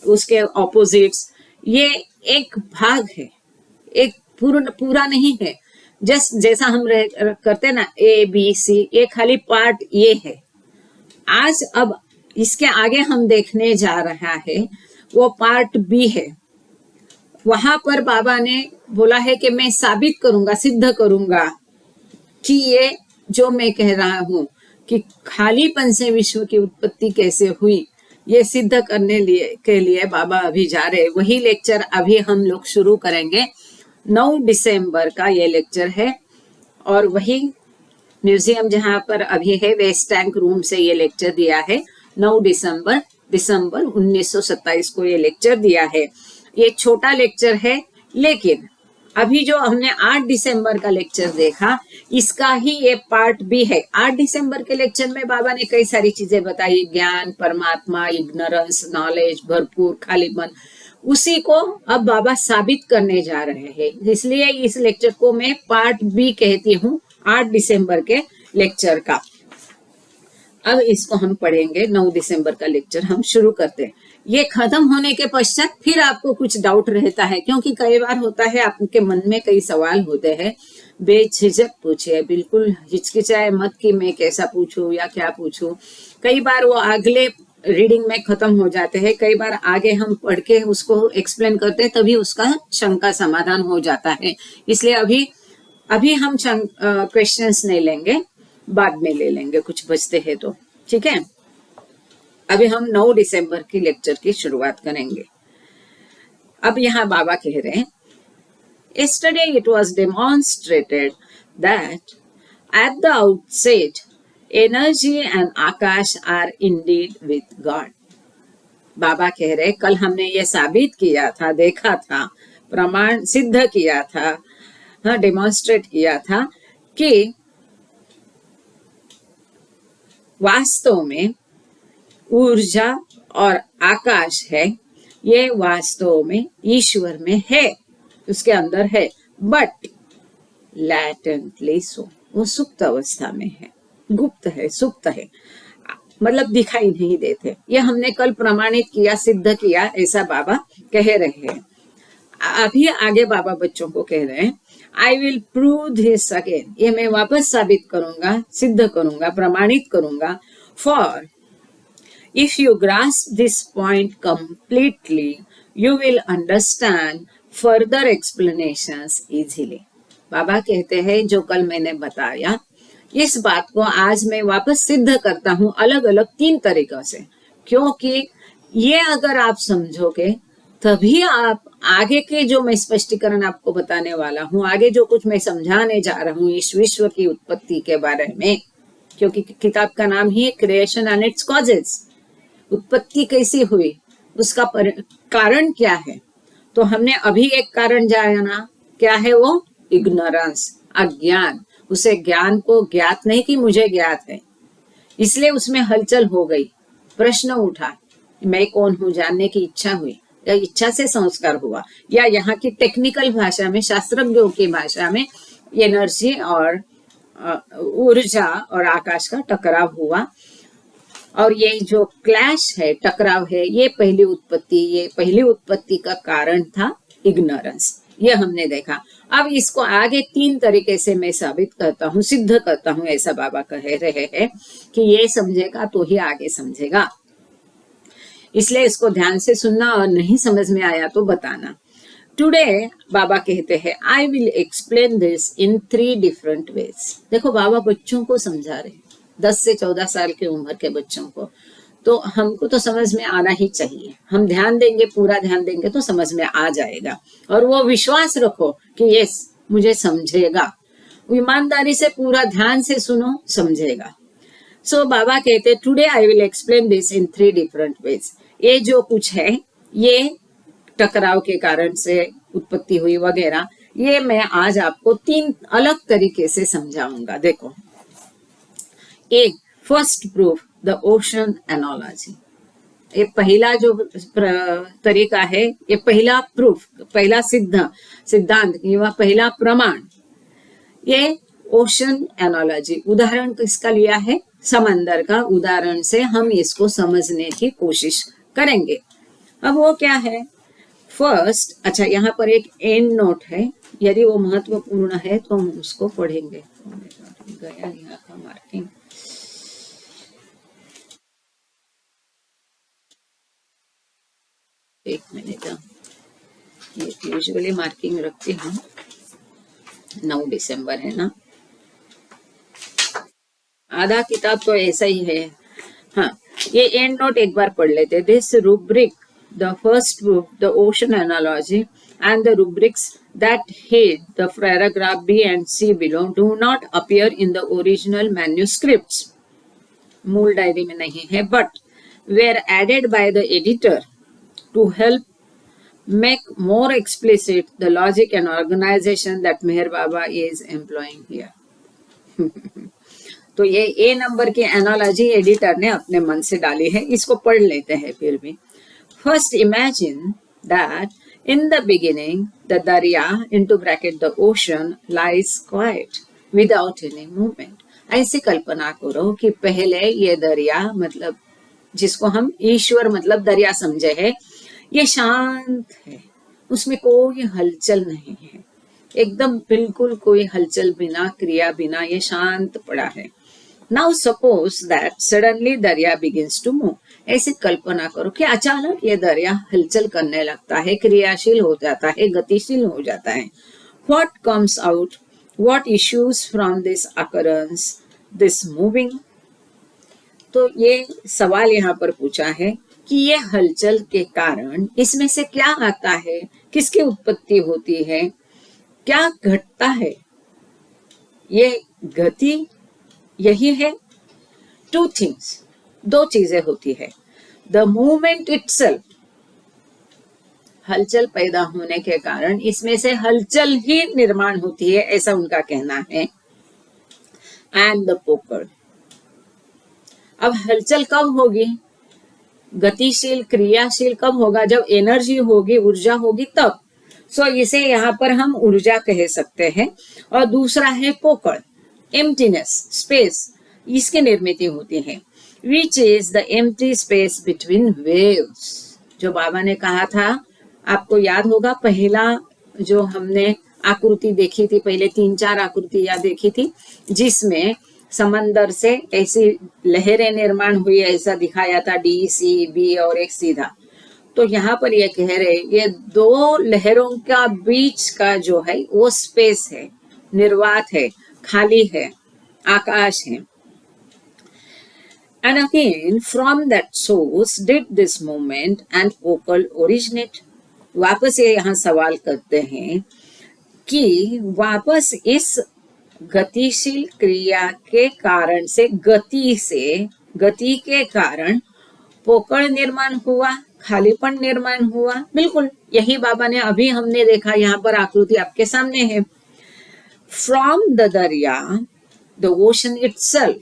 उसके ऑपोजिट्स, ये एक भाग है, एक पूरा नहीं है। जैसा हम करते ना ABC, ये खाली पार्ट ये है। आज अब इसके आगे हम देखने जा रहा है वो पार्ट B है। वहां पर बाबा ने बोला है कि मैं साबित करूंगा, सिद्ध करूंगा कि ये जो मैं कह रहा हूं कि खालीपन से विश्व की उत्पत्ति कैसे हुई, ये सिद्ध करने के लिए बाबा अभी जा रहे। वही लेक्चर अभी हम लोग शुरू करेंगे। 9 दिसंबर का ये लेक्चर है, और वही म्यूजियम जहां पर अभी है, वेस्ट टैंक रूम से ये लेक्चर दिया है। 9 दिसंबर 1927 को ये लेक्चर दिया है। ये छोटा लेक्चर है, लेकिन अभी जो हमने 8 दिसंबर का लेक्चर देखा, इसका ही ये पार्ट B है। 8 दिसंबर के लेक्चर में बाबा ने कई सारी चीजें बताई, ज्ञान, परमात्मा, इग्नोरेंस, नॉलेज, भरपूर, खालीपन। उसी को अब बाबा साबित करने जा रहे हैं, इसलिए इस लेक्चर को मैं पार्ट B कहती हूँ 8 दिसंबर के लेक्चर का। अब इसको हम पढ़ेंगे। 9 दिसंबर का लेक्चर हम शुरू करते हैं। ये खत्म होने के पश्चात फिर आपको कुछ डाउट रहता है, क्योंकि कई बार होता है आपके मन में कई सवाल होते हैं, बेझिझक पूछिए, बिल्कुल हिचकिचाए मत कि मैं कैसा पूछूं या क्या पूछूं। कई बार वो अगले रीडिंग में खत्म हो जाते हैं, कई बार आगे हम पढ़ के उसको एक्सप्लेन करते हैं, तभी उसका शंका समाधान हो जाता है। इसलिए अभी हम क्वेश्चंस नहीं लेंगे, बाद में ले लेंगे, कुछ बचते हैं तो, ठीक है। अभी हम 9 दिसंबर की लेक्चर की शुरुआत करेंगे। अब यहाँ बाबा कह रहे हैं, yesterday it was demonstrated that at the outset energy and akash are indeed with God। बाबा कह रहे, कल हमने ये साबित किया था, देखा था, प्रमाण सिद्ध किया था, हाँ, डेमोन्स्ट्रेट किया था कि वास्तव में ऊर्जा और आकाश है, ये वास्तव में ईश्वर में है, उसके अंदर है, बट लैटेंटली सो, वो सुप्त अवस्था में है, गुप्त है, सुप्त है, मतलब दिखाई नहीं देते। ये हमने कल प्रमाणित किया, सिद्ध किया, ऐसा बाबा कह रहे हैं। अभी आगे बाबा बच्चों को कह रहे हैं, I will prove this again, ये मैं वापस साबित करूंगा, सिद्ध करूंगा, प्रमाणित करूंगा। For if you grasp this point completely you will understand further explanations easily. बाबा कहते हैं, जो कल मैंने बताया, इस बात को आज मैं वापस सिद्ध करता हूं अलग अलग 3 तरीकों से, क्योंकि ये अगर आप समझोगे तभी आप आगे के जो मैं स्पष्टीकरण आपको बताने वाला हूँ, आगे जो कुछ मैं समझाने जा रहा हूँ इस विश्व की उत्पत्ति के बारे में, क्योंकि किताब का नाम ही क्रिएशन एंड इट्स कॉजेस, उत्पत्ति कैसी हुई, उसका कारण क्या है। तो हमने अभी एक कारण जाना, क्या है वो? इग्नोरेंस, अज्ञान। उसे ज्ञान को ज्ञात नहीं कि मुझे ज्ञात है, इसलिए उसमें हलचल हो गई, प्रश्न उठा, मैं कौन हूँ जानने की इच्छा हुई, या इच्छा से संस्कार हुआ, या यहाँ की टेक्निकल भाषा में, शास्त्रज्ञों की भाषा में एनर्जी और ऊर्जा और आकाश का टकराव हुआ। और ये जो क्लैश है, टकराव है, ये पहली उत्पत्ति का कारण था इग्नोरेंस। ये हमने देखा। अब इसको आगे 3 तरीके से मैं साबित करता हूँ, सिद्ध करता हूँ, ऐसा बाबा कह रहे हैं कि ये समझेगा तो ही आगे समझेगा। इसलिए इसको ध्यान से सुनना और नहीं समझ में आया तो बताना। टुडे बाबा कहते हैं I will explain this in 3 different ways. देखो बाबा बच्चों को समझा रहे, 10 से 14 साल की उम्र के बच्चों को, तो हमको तो समझ में आना ही चाहिए। हम ध्यान देंगे, पूरा ध्यान देंगे तो समझ में आ जाएगा। और वो विश्वास रखो कि यस मुझे समझेगा, ईमानदारी से पूरा ध्यान से सुनो, समझेगा। सो बाबा कहते today I will explain this in 3 different ways. ये जो कुछ है, ये टकराव के कारण से उत्पत्ति हुई वगैरह, ये मैं आज आपको 3 अलग तरीके से समझाऊंगा। देखो, एक first proof the ocean analogy. ये पहला जो तरीका है, ये पहला प्रूफ, पहला सिद्धांत या पहला प्रमाण, ये ओशन एनोलॉजी। उदाहरण किसका लिया है? समंदर का उदाहरण से हम इसको समझने की कोशिश करेंगे। अब वो क्या है? फर्स्ट, अच्छा यहाँ पर एक एंड नोट है, यदि वो महत्वपूर्ण है तो हम उसको पढ़ेंगे। गया यहाँ का मार्किंग, एक मिनट, ये यूजुअली मार्किंग रखती हूँ। 9 दिसंबर है ना, आधा किताब तो ऐसा ही है। हाँ, ये एंड नोट एक बार पढ़ लेते। This rubric, the first book, the ocean analogy and the rubrics that head the paragraph B and C below do not appear in the original manuscripts. मूल डायरी में नहीं है, but were added by the editor to help make more explicit the logic and organization that Meher Baba is employing here. तो ये ए number की analogy editor ने अपने मन से डाली है, इसको पढ़ लेते हैं फिर भी। First imagine that in the beginning the darya into bracket the ocean lies quiet without any movement. ऐसी कल्पना करो कि पहले ये दरिया, मतलब जिसको हम ईश्वर मतलब दरिया समझे है, ये शांत है, उसमें कोई हलचल नहीं है, एकदम बिल्कुल कोई हलचल बिना, क्रिया बिना, ये शांत पड़ा है। Now suppose that suddenly दरिया begins to move. ऐसी कल्पना करो कि अचानक ये दरिया हलचल करने लगता है, क्रियाशील हो जाता है, गतिशील हो जाता है। What comes out? What issues from this occurrence? This moving? तो ये सवाल यहाँ पर पूछा है कि ये हलचल के कारण इसमें से क्या आता है, किसकी उत्पत्ति होती है, क्या घटता है? ये गति यही है। 2 things, 2 चीजें होती है। द मूवमेंट इटसेल्फ, हलचल पैदा होने के कारण इसमें से हलचल ही निर्माण होती है, ऐसा उनका कहना है। एंड द पोकड़, अब हलचल कब होगी, गतिशील क्रियाशील कब होगा? जब एनर्जी होगी, ऊर्जा होगी तब। सो इसे यहाँ पर हम ऊर्जा कह सकते हैं। और दूसरा है पोकड़, एम्प्टीनेस, स्पेस, इसकी निर्मित होती है। Which is the empty space between waves, जो बाबा ने कहा था, आपको याद होगा पहला जो हमने आकृति देखी थी, पहले 3-4 आकृतियां देखी थी, जिसमें समंदर से ऐसी लहरें निर्माण हुई, ऐसा दिखाया था, डी सी बी और एक सीधा। तो यहाँ पर ये कह रहे, ये 2 लहरों का बीच का जो है वो स्पेस है, निर्वात है, खाली है, आकाश है। And again, from that source did this movement and focal originate. वापस ये यहाँ सवाल करते हैं कि वापस इस गतिशील क्रिया के कारण से, गति के कारण पोकड़ निर्माण हुआ, खालीपन निर्माण हुआ। बिल्कुल यही बाबा ने अभी हमने देखा, यहाँ पर आकृति आपके सामने है। From the darya, the ocean itself,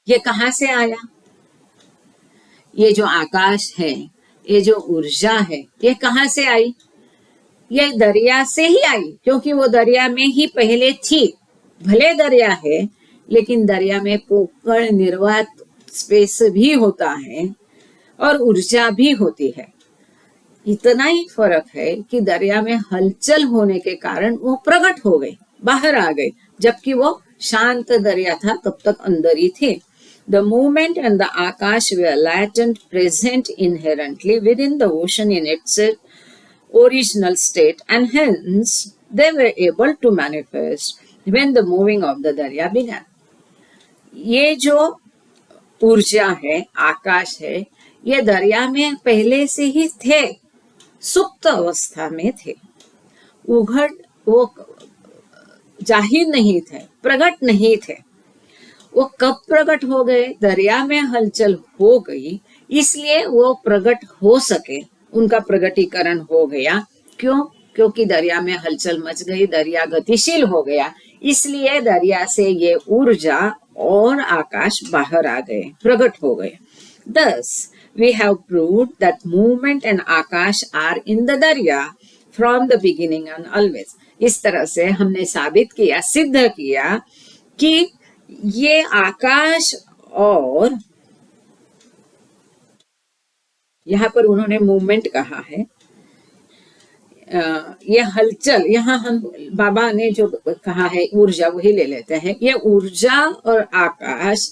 ये कहाँ से आया? ये जो आकाश है, ये जो ऊर्जा है, ये कहाँ से आई? ये दरिया से ही आई, क्योंकि वो दरिया में ही पहले थी। भले दरिया है, लेकिन दरिया में पोकळ निर्वात स्पेस भी होता है और ऊर्जा भी होती है। इतना ही फर्क है कि दरिया में हलचल होने के कारण वो प्रकट हो गई, बाहर आ गई, जबकि वो शांत दरिया था तब तक अंदर ही थे। The movement and the akash were latent, present inherently within the ocean in its original state, and hence they were able to manifest when the moving of the darya began. ये जो ऊर्जा है, आकाश है, ये दरिया में पहले से ही थे, सुप्त अवस्था में थे। उघड़ वो जाहिर नहीं थे, प्रकट नहीं थे। वो कब प्रकट हो गए? दरिया में हलचल हो गई, इसलिए वो प्रकट हो सके, उनका प्रकटीकरण हो गया। क्यों? क्योंकि दरिया में हलचल मच गई, दरिया गतिशील हो गया, इसलिए दरिया से ये ऊर्जा और आकाश बाहर आ गए, प्रकट हो गए। Thus, we have proved that movement and Akash are in the दरिया from the beginning and always. इस तरह से हमने साबित किया, सिद्ध किया कि ये आकाश और यहाँ पर उन्होंने मूवमेंट कहा है, ये हलचल, यहाँ हम बाबा ने जो कहा है ऊर्जा वही ले लेते हैं। ये ऊर्जा और आकाश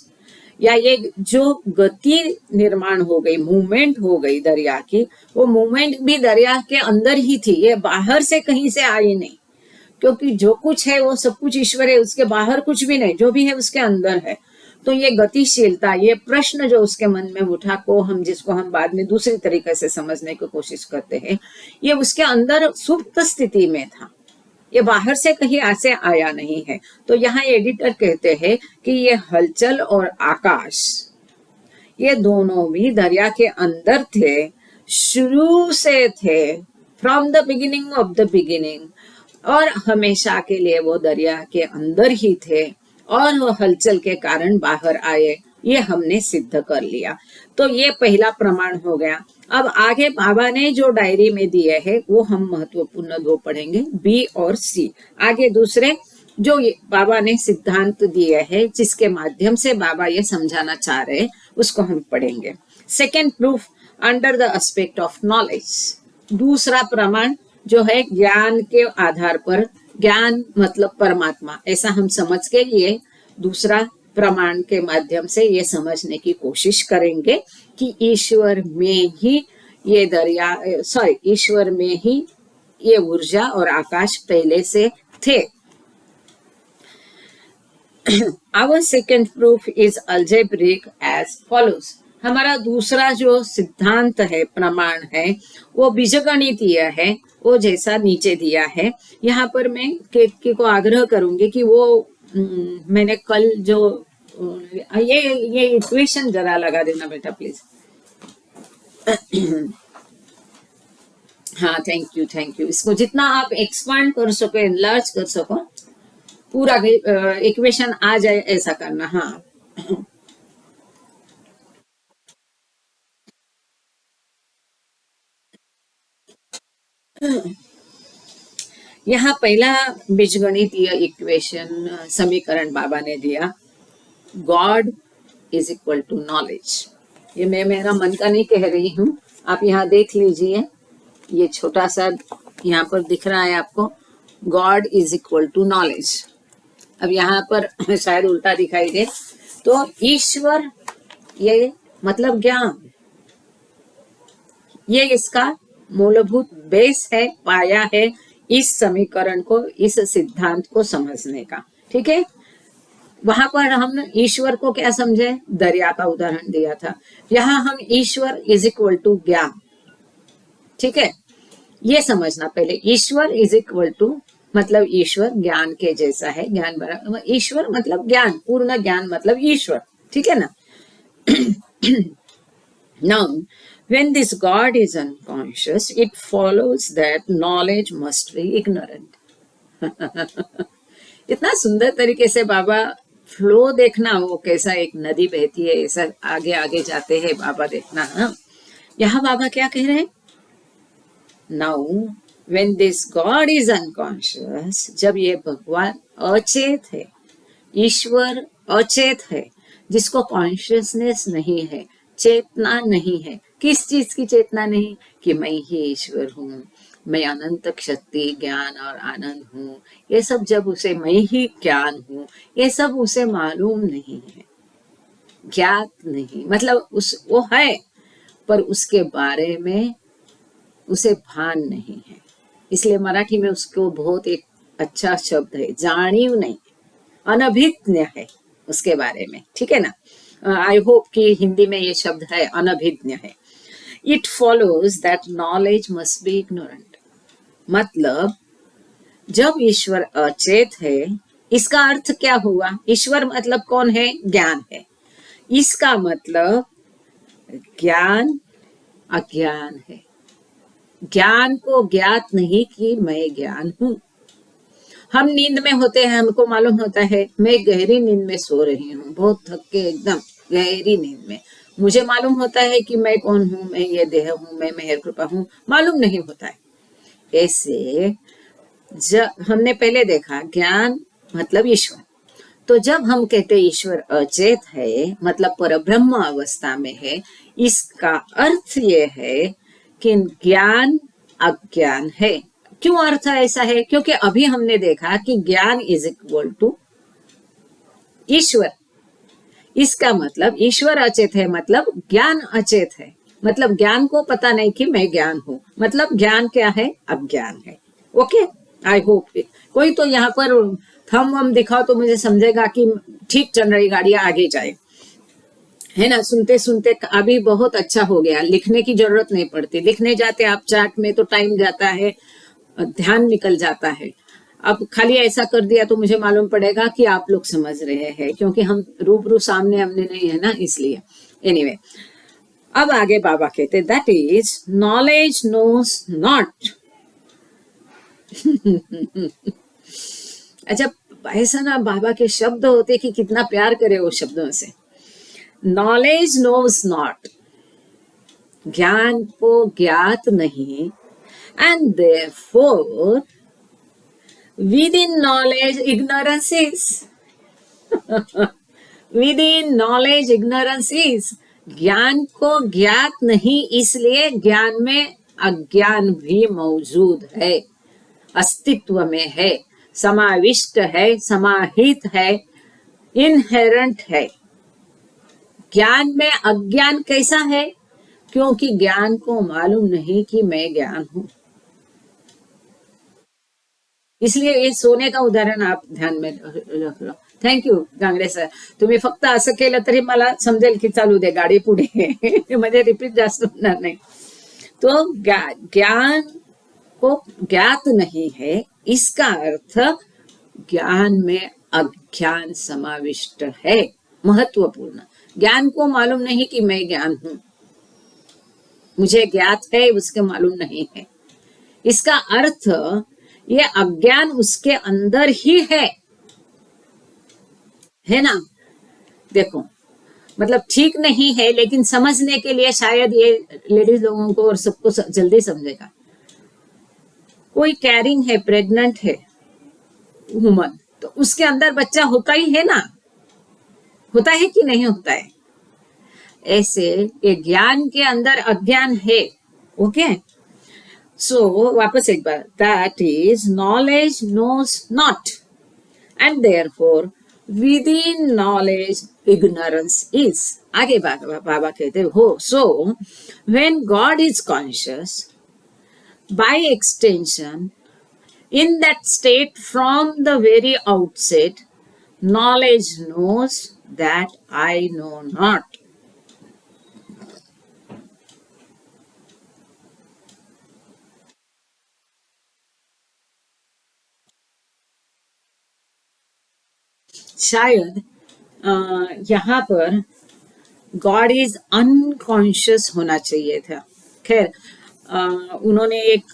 या ये जो गति निर्माण हो गई, मूवमेंट हो गई दरिया की, वो मूवमेंट भी दरिया के अंदर ही थी, ये बाहर से कहीं से आई नहीं। क्योंकि जो कुछ है वो सब कुछ ईश्वर है, उसके बाहर कुछ भी नहीं, जो भी है उसके अंदर है। तो ये गतिशीलता, ये प्रश्न जो उसके मन में उठा, को हम जिसको हम बाद में दूसरी तरीके से समझने की कोशिश करते हैं, ये उसके अंदर सुप्त स्थिति में था, ये बाहर से कहीं ऐसे आया नहीं है। तो यहाँ एडिटर कहते हैं कि ये हलचल और आकाश, ये दोनों भी दरिया के अंदर थे, शुरू से थे, from the beginning of the beginning, और हमेशा के लिए वो दरिया के अंदर ही थे और वो हलचल के कारण बाहर आए। ये हमने सिद्ध कर लिया। तो ये पहला प्रमाण हो गया। अब आगे बाबा ने जो डायरी में दिए हैं वो हम महत्वपूर्ण दो पढ़ेंगे, बी और सी। आगे दूसरे जो बाबा ने सिद्धांत दिए हैं, जिसके माध्यम से बाबा ये समझाना चाह रहे, उसको हम पढ़ेंगे। Second proof under the aspect of knowledge, दूसरा प्रमाण जो है ज्ञान के आधार पर, ज्ञान मतलब परमात्मा, ऐसा हम समझ के ये दूसरा प्रमाण के माध्यम से ये समझने की कोशिश करेंगे कि ईश्वर में ही ये दरिया, ईश्वर में ही ये ऊर्जा और आकाश पहले से थे। Our second proof is algebraic as follows. हमारा दूसरा जो सिद्धांत है, प्रमाण है, वो बीजगणितीय है, वो जैसा नीचे दिया है। यहाँ पर मैं केतकी को आग्रह करूंगी कि वो मैंने कल जो ये इक्वेशन जरा लगा देना बेटा प्लीज। हाँ, थैंक यू। इसको जितना आप एक्सपांड कर सको, एनलार्ज कर सको, पूरा इक्वेशन आ जाए ऐसा करना। हाँ, यहाँ पहला बीजगणितीय इक्वेशन, समीकरण बाबा ने दिया, God is equal to knowledge. ये मैं मेरा मन का नहीं कह रही हूँ, आप यहाँ देख लीजिए, ये छोटा सा यहाँ पर दिख रहा है आपको, God is equal to knowledge. अब यहाँ पर शायद उल्टा दिखाई दे, तो ईश्वर ये मतलब ज्ञान, ये इसका मूलभूत बेस है, पाया है इस समीकरण को, इस सिद्धांत को समझने का। ठीक है, वहां पर हमने ईश्वर को क्या समझे, दरिया का उदाहरण दिया था। यहाँ हम ईश्वर इज इक्वल टू ज्ञान, ठीक है, ये समझना पहले। ईश्वर इज इक्वल टू मतलब ईश्वर ज्ञान के जैसा है, ज्ञान बराबर ईश्वर मतलब ज्ञान, पूर्ण ज्ञान मतलब ईश्वर, ठीक है ना। Now, when this God is unconscious, it follows that knowledge must be ignorant. इतना सुंदर तरीके से बाबा फ्लो देखना, वो कैसा एक नदी बहती है, ऐसा आगे आगे जाते हैं बाबा, देखना। हाँ, यहाँ बाबा क्या कह रहे हैं? Now when this God is unconscious, जब ये भगवान अचेत है, ईश्वर अचेत है, जिसको कॉन्शियसनेस नहीं है, चेतना नहीं है। किस चीज की चेतना नहीं? कि मैं ही ईश्वर हूँ, मैं अनंत शक्ति ज्ञान और आनंद हूँ, ये सब जब उसे मैं ही ज्ञान हूँ, ये सब उसे मालूम नहीं है, ज्ञात नहीं, मतलब उस वो है पर उसके बारे में उसे भान नहीं है। इसलिए मराठी में उसको बहुत एक अच्छा शब्द है, जाणीव नहीं, अनभिज्ञ है उसके बारे में, ठीक है ना। आई होप कि हिंदी में ये शब्द है, अनभिज्ञ है। It follows that knowledge must be ignorant, मतलब जब ईश्वर अचेत है, इसका अर्थ क्या हुआ? ईश्वर मतलब कौन है? ज्ञान है। इसका मतलब ज्ञान अज्ञान है। ज्ञान को ज्ञात नहीं कि मैं ज्ञान हूं। हम नींद में होते हैं, हमको मालूम होता है मैं गहरी नींद में सो रही हूँ, बहुत थक के एकदम गहरी नींद में। मुझे मालूम होता है कि मैं कौन हूँ, मैं ये देह हूँ, मैं मेहर कृपा हूँ, मालूम नहीं होता है। ऐसे हमने पहले देखा ज्ञान मतलब ईश्वर। तो जब हम कहते ईश्वर अचेत है, मतलब परब्रह्म अवस्था में है, इसका अर्थ ये है कि ज्ञान अज्ञान है। क्यों अर्थ ऐसा है? क्योंकि अभी हमने देखा कि ज्ञान इज इक्वल टू ईश्वर। इसका मतलब ईश्वर अचेत है, मतलब ज्ञान अचेत है, मतलब ज्ञान को पता नहीं कि मैं ज्ञान हूं, मतलब ज्ञान क्या है? अज्ञान है। ओके, आई होप कोई तो यहाँ पर थम वम दिखाओ तो मुझे समझेगा कि ठीक चल रही गाड़ी, आगे जाए, है ना। सुनते सुनते अभी बहुत अच्छा हो गया, लिखने की जरूरत नहीं पड़ती। लिखने जाते आप चार्ट में तो टाइम जाता है, ध्यान निकल जाता है। अब खाली ऐसा कर दिया तो मुझे मालूम पड़ेगा कि आप लोग समझ रहे हैं, क्योंकि हम रूबरू सामने हमने नहीं है ना, इसलिए। एनीवे, अब आगे बाबा कहते that is knowledge knows not. अच्छा, ऐसा ना बाबा के शब्द होते कि कितना प्यार करे वो शब्दों से। नॉलेज नोज नॉट, ज्ञान को ज्ञात नहीं, and therefore within knowledge ignorance is within knowledge ignorance is, ज्ञान को ज्ञात नहीं, इसलिए ज्ञान में अज्ञान भी मौजूद है, अस्तित्व में है, समाविष्ट है, समाहित है, इनहेरेंट है। ज्ञान में अज्ञान कैसा है? क्योंकि ज्ञान को मालूम नहीं कि मैं ज्ञान हूं। इसलिए ये सोने का उदाहरण आप ध्यान में रख लो। थँक यू गांगडे सर, तुम्ही फक्त असं केलं तरी मला समजेल की चालू दे गाडी पुढे, म्हणजे रिपीट जास्त होणार नाही। तो ज्ञान को ज्ञात नहीं है, इसका अर्थ ज्ञान में अज्ञान समाविष्ट है। महत्वपूर्ण, ज्ञान को मालूम नहीं कि मैं ज्ञान हूं, मुझे ज्ञात है उसके मालूम नहीं है। इसका अर्थ ये अज्ञान उसके अंदर ही है ना। देखो, मतलब ठीक नहीं है, लेकिन समझने के लिए शायद ये लेडीज लोगों को और सबको जल्दी समझेगा। कोई कैरिंग है, प्रेग्नेंट है वुमन, तो उसके अंदर बच्चा होता ही है ना, होता है कि नहीं होता है? ऐसे ये ज्ञान के अंदर अज्ञान है। ओके, सो वापस एक बार, that is knowledge knows not and therefore within knowledge ignorance is. आगे बाबा कहते हो, so when god is conscious by extension, in that state from the very outset, knowledge knows that I know not. शायद यहाँ पर God is unconscious होना चाहिए था। खैर, उन्होंने एक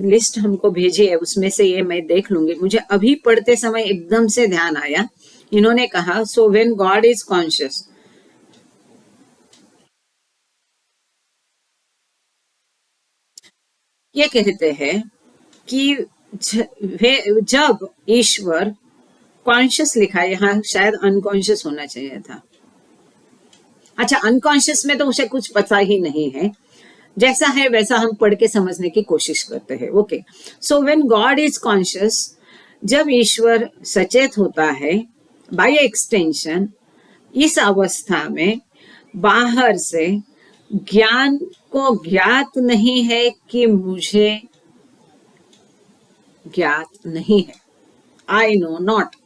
लिस्ट हमको भेजी है, उसमें से ये मैं देख लूंगी। मुझे अभी पढ़ते समय एकदम से ध्यान आया इन्होंने कहा सो व्हेन गॉड इज कॉन्शियस, ये कहते हैं कि जब ईश्वर कॉन्शियस लिखा है, यहाँ शायद अनकॉन्शियस होना चाहिए था। अच्छा, अनकॉन्शियस में तो उसे कुछ पता ही नहीं है, जैसा है वैसा हम पढ़ के समझने की कोशिश करते हैं। Okay, so when god is conscious, जब ईश्वर सचेत होता है, बाय एक्सटेंशन इस अवस्था में बाहर से ज्ञान को ज्ञात नहीं है कि मुझे ज्ञात नहीं है, आई नो नॉट।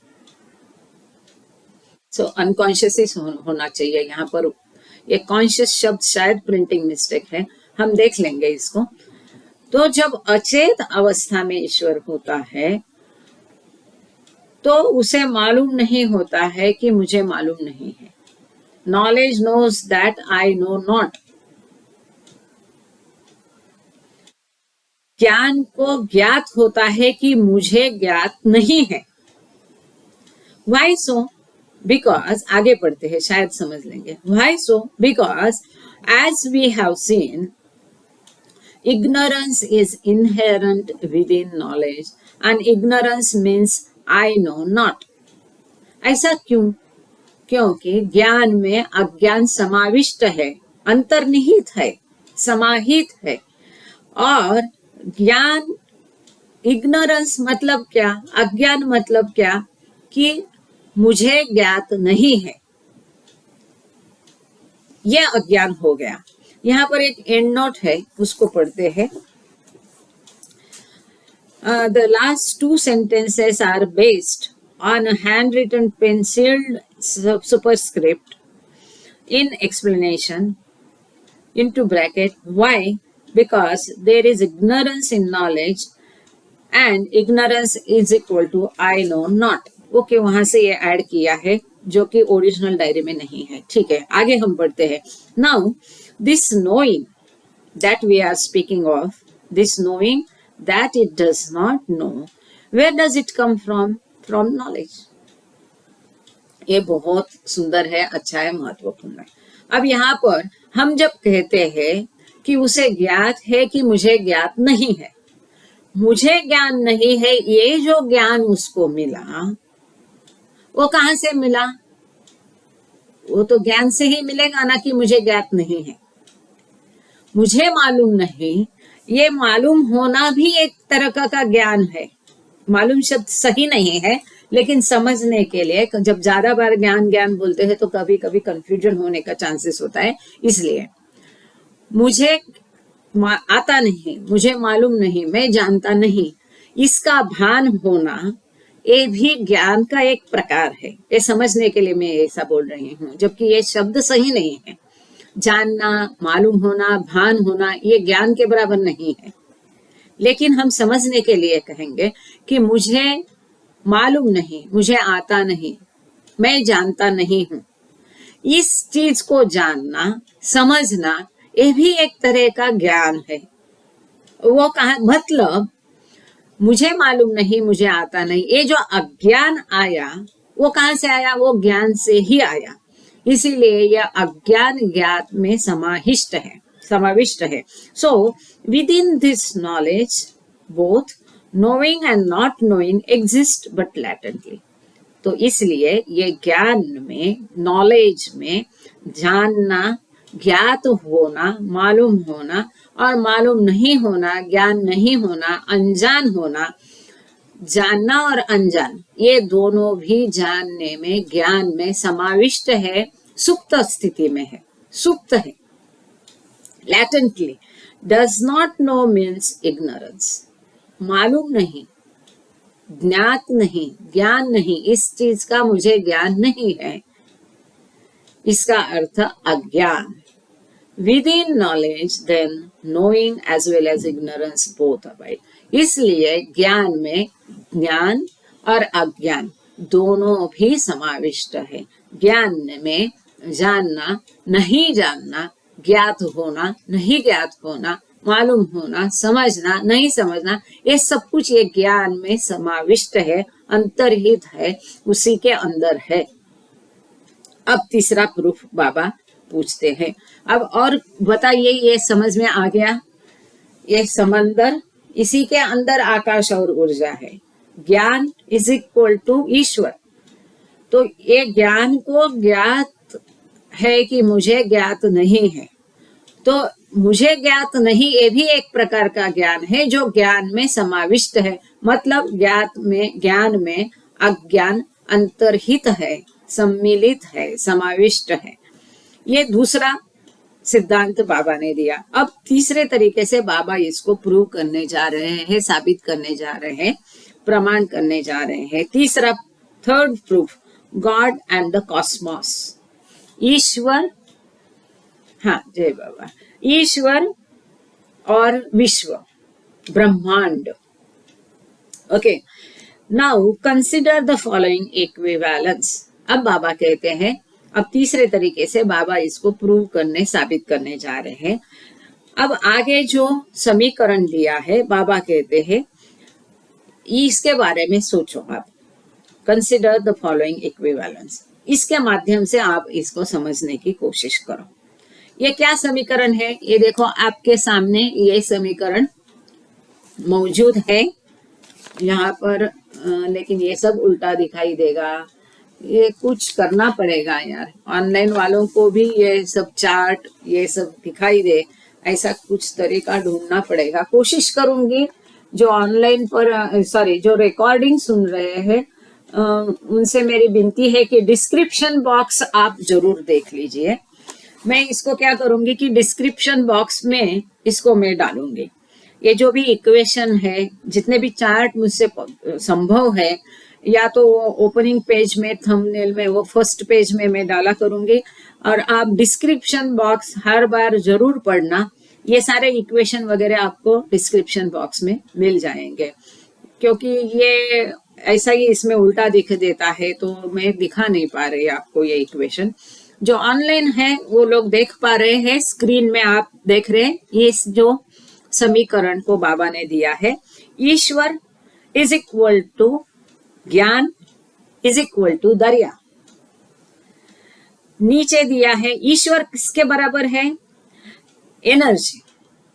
सो अनकॉन्शियस होना चाहिए यहाँ पर। ये कॉन्शियस शब्द शायद प्रिंटिंग मिस्टेक है, हम देख लेंगे इसको। तो जब अचेत अवस्था में ईश्वर होता है तो उसे मालूम नहीं होता है कि मुझे मालूम नहीं है। Knowledge knows that I know not. ज्ञान को ज्ञात होता है कि मुझे ज्ञात नहीं है। Why so? Because, आगे पढ़ते हैं शायद समझ लेंगे। Why so? Because as we have seen, ignorance is inherent within knowledge and ignorance means I know not. ऐसा क्यों? क्योंकि ज्ञान में अज्ञान समाविष्ट है, अंतर्निहित है, समाहित है। और ज्ञान, इग्नोरेंस मतलब क्या, अज्ञान मतलब क्या, कि मुझे ज्ञात नहीं है, यह अज्ञान हो गया। यहाँ पर एक एंड नोट है, उसको पढ़ते हैं। The last two sentences are based on a handwritten penciled superscript in explanation into bracket. Why? Because there is ignorance in knowledge and ignorance is equal to I know not. Okay, वहां से ये add किया है जो कि original diary में नहीं है। ठीक है, आगे हम पढ़ते हैं। Now this knowing that we are speaking of, this knowing that it does not know, where does it come from? From knowledge. ये बहुत सुंदर है, अच्छा है, महत्वपूर्ण है। अब यहाँ पर हम जब कहते हैं कि उसे ज्ञात है कि मुझे ज्ञात नहीं है, मुझे ज्ञान नहीं है, ये जो ज्ञान उसको मिला वो कहां से मिला? वो तो ज्ञान से ही मिलेगा ना कि मुझे ज्ञात नहीं है। मुझे मालूम नहीं, ये मालूम होना भी एक तरह का ज्ञान है। मालूम शब्द सही नहीं है, लेकिन समझने के लिए जब ज्यादा बार ज्ञान ज्ञान बोलते हैं तो कभी कभी कंफ्यूजन होने का चांसेस होता है। इसलिए मुझे आता नहीं, मुझे मालूम नहीं, मैं जानता नहीं, इसका भान होना ये भी ज्ञान का एक प्रकार है। ये समझने के लिए मैं ऐसा बोल रही हूँ, जबकि ये शब्द सही नहीं है। जानना, मालूम होना, भान होना, ये ज्ञान के बराबर नहीं है। लेकिन हम समझने के लिए कहेंगे कि मुझे मालूम नहीं, मुझे आता नहीं, मैं जानता नहीं हूँ। इस चीज को जानना, समझना, ये भी एक तरह का ज्ञान है। वो कहा, मतलब मुझे मालूम नहीं, मुझे आता नहीं, ये जो अज्ञान आया वो कहां से आया? वो ज्ञान से ही आया। इसीलिए यह अज्ञान ज्ञात में समाविष्ट है। So within this knowledge both knowing and not knowing exist but latently. तो इसलिए ये ज्ञान में, नॉलेज में जानना, ज्ञात होना, मालूम होना और मालूम नहीं होना, ज्ञान नहीं होना, अनजान होना, जानना और अनजान, ये दोनों भी जानने में, ज्ञान में समाविष्ट है, सुप्त स्थिति में है, सुप्त है। Latently does not know means ignorance. मालूम नहीं, ज्ञात नहीं, ज्ञान नहीं, इस चीज का मुझे ज्ञान नहीं है, इसका अर्थ अज्ञान। Within knowledge, then knowing as well as ignorance both abide. इसलिए ज्ञान में ज्ञान और अज्ञान दोनों भी समाविष्ट है। ज्ञान में जानना, नहीं जानना, ज्ञात होना, नहीं ज्ञात होना, मालूम होना, समझना, नहीं समझना, ये सब कुछ ये ज्ञान में समाविष्ट है, अंतर्हित है, उसी के अंदर है। अब तीसरा प्रूफ बाबा पूछते हैं। अब और बताइए, ये समझ में आ गया? ये समंदर, इसी के अंदर आकाश और ऊर्जा है। ज्ञान इज इक्वल टू ईश्वर। तो ये ज्ञान को ज्ञात है कि मुझे ज्ञात नहीं है, तो मुझे ज्ञात नहीं, ये भी एक प्रकार का ज्ञान है जो ज्ञान में समाविष्ट है। मतलब ज्ञान में अज्ञान अंतर्हित है, सम्मिलित है, समाविष्ट है। ये दूसरा सिद्धांत बाबा ने दिया। अब तीसरे तरीके से बाबा इसको प्रूव करने जा रहे हैं, साबित करने जा रहे हैं, प्रमाण करने जा रहे हैं। तीसरा, third proof, god and the cosmos. ईश्वर, हाँ जय बाबा, ईश्वर और विश्व, ब्रह्मांड। Okay, now consider the following equivalence. अब बाबा कहते हैं, अब तीसरे तरीके से बाबा इसको प्रूव करने, साबित करने जा रहे हैं। अब आगे जो समीकरण दिया है, बाबा कहते हैं इसके बारे में सोचो आप। कंसिडर द फॉलोइंग इक्विवेलेंस, इसके माध्यम से आप इसको समझने की कोशिश करो। ये क्या समीकरण है? ये देखो आपके सामने ये समीकरण मौजूद है यहाँ पर, लेकिन ये सब उल्टा दिखाई देगा। ये कुछ करना पड़ेगा यार, ऑनलाइन वालों को भी ये सब चार्ट, ये सब दिखाई दे, ऐसा कुछ तरीका ढूंढना पड़ेगा। कोशिश करूंगी जो ऑनलाइन पर, जो रिकॉर्डिंग सुन रहे हैं, उनसे मेरी विनती है कि डिस्क्रिप्शन बॉक्स आप जरूर देख लीजिए। मैं इसको क्या करूंगी कि डिस्क्रिप्शन बॉक्स में इसको मैं डालूंगी। ये जो भी इक्वेशन है, जितने भी चार्ट मुझसे संभव है, या तो ओपनिंग पेज में, थंबनेल में, वो फर्स्ट पेज में मैं डाला करूंगी, और आप डिस्क्रिप्शन बॉक्स हर बार जरूर पढ़ना। ये सारे इक्वेशन वगैरह आपको डिस्क्रिप्शन बॉक्स में मिल जाएंगे, क्योंकि ये ऐसा ही इसमें उल्टा दिख देता है, तो मैं दिखा नहीं पा रही आपको ये इक्वेशन। जो ऑनलाइन है वो लोग देख पा रहे हैं, स्क्रीन में आप देख रहे हैं ये जो समीकरण को बाबा ने दिया है। ईश्वर इज इक्वल टू ज्ञान इज इक्वल टू दरिया। नीचे दिया है ईश्वर किसके बराबर है? एनर्जी।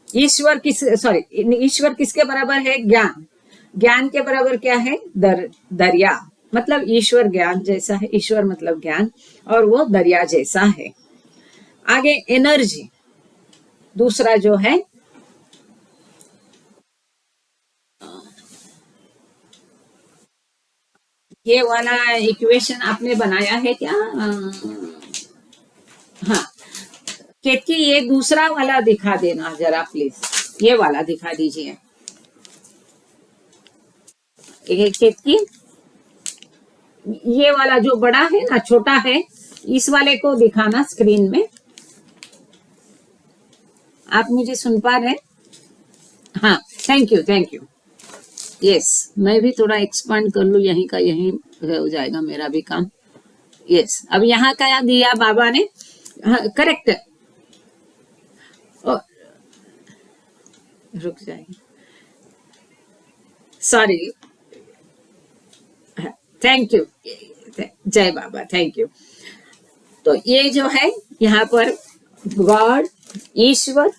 ईश्वर किसके बराबर है? ज्ञान। ज्ञान के बराबर क्या है? दरिया। मतलब ईश्वर ज्ञान जैसा है, ईश्वर मतलब ज्ञान, और वो दरिया जैसा है। आगे एनर्जी, दूसरा जो है, ये वाला इक्वेशन आपने बनाया है क्या? हाँ, केतकी ये दूसरा वाला दिखा देना जरा प्लीज, ये वाला दिखा दीजिए। केतकी, ये वाला जो बड़ा है ना, छोटा है, इस वाले को दिखाना स्क्रीन में। आप मुझे सुन पा रहे हैं? हाँ, थैंक यू। यस, मैं भी थोड़ा एक्सपांड कर लूं, यहीं का यहीं हो जाएगा मेरा भी काम। यस, अब यहाँ क्या दिया बाबा ने? हाँ, करेक्ट। रुक जाएगी, सॉरी, थैंक यू, जय बाबा, थैंक यू। तो ये जो है यहाँ पर गॉड, ईश्वर,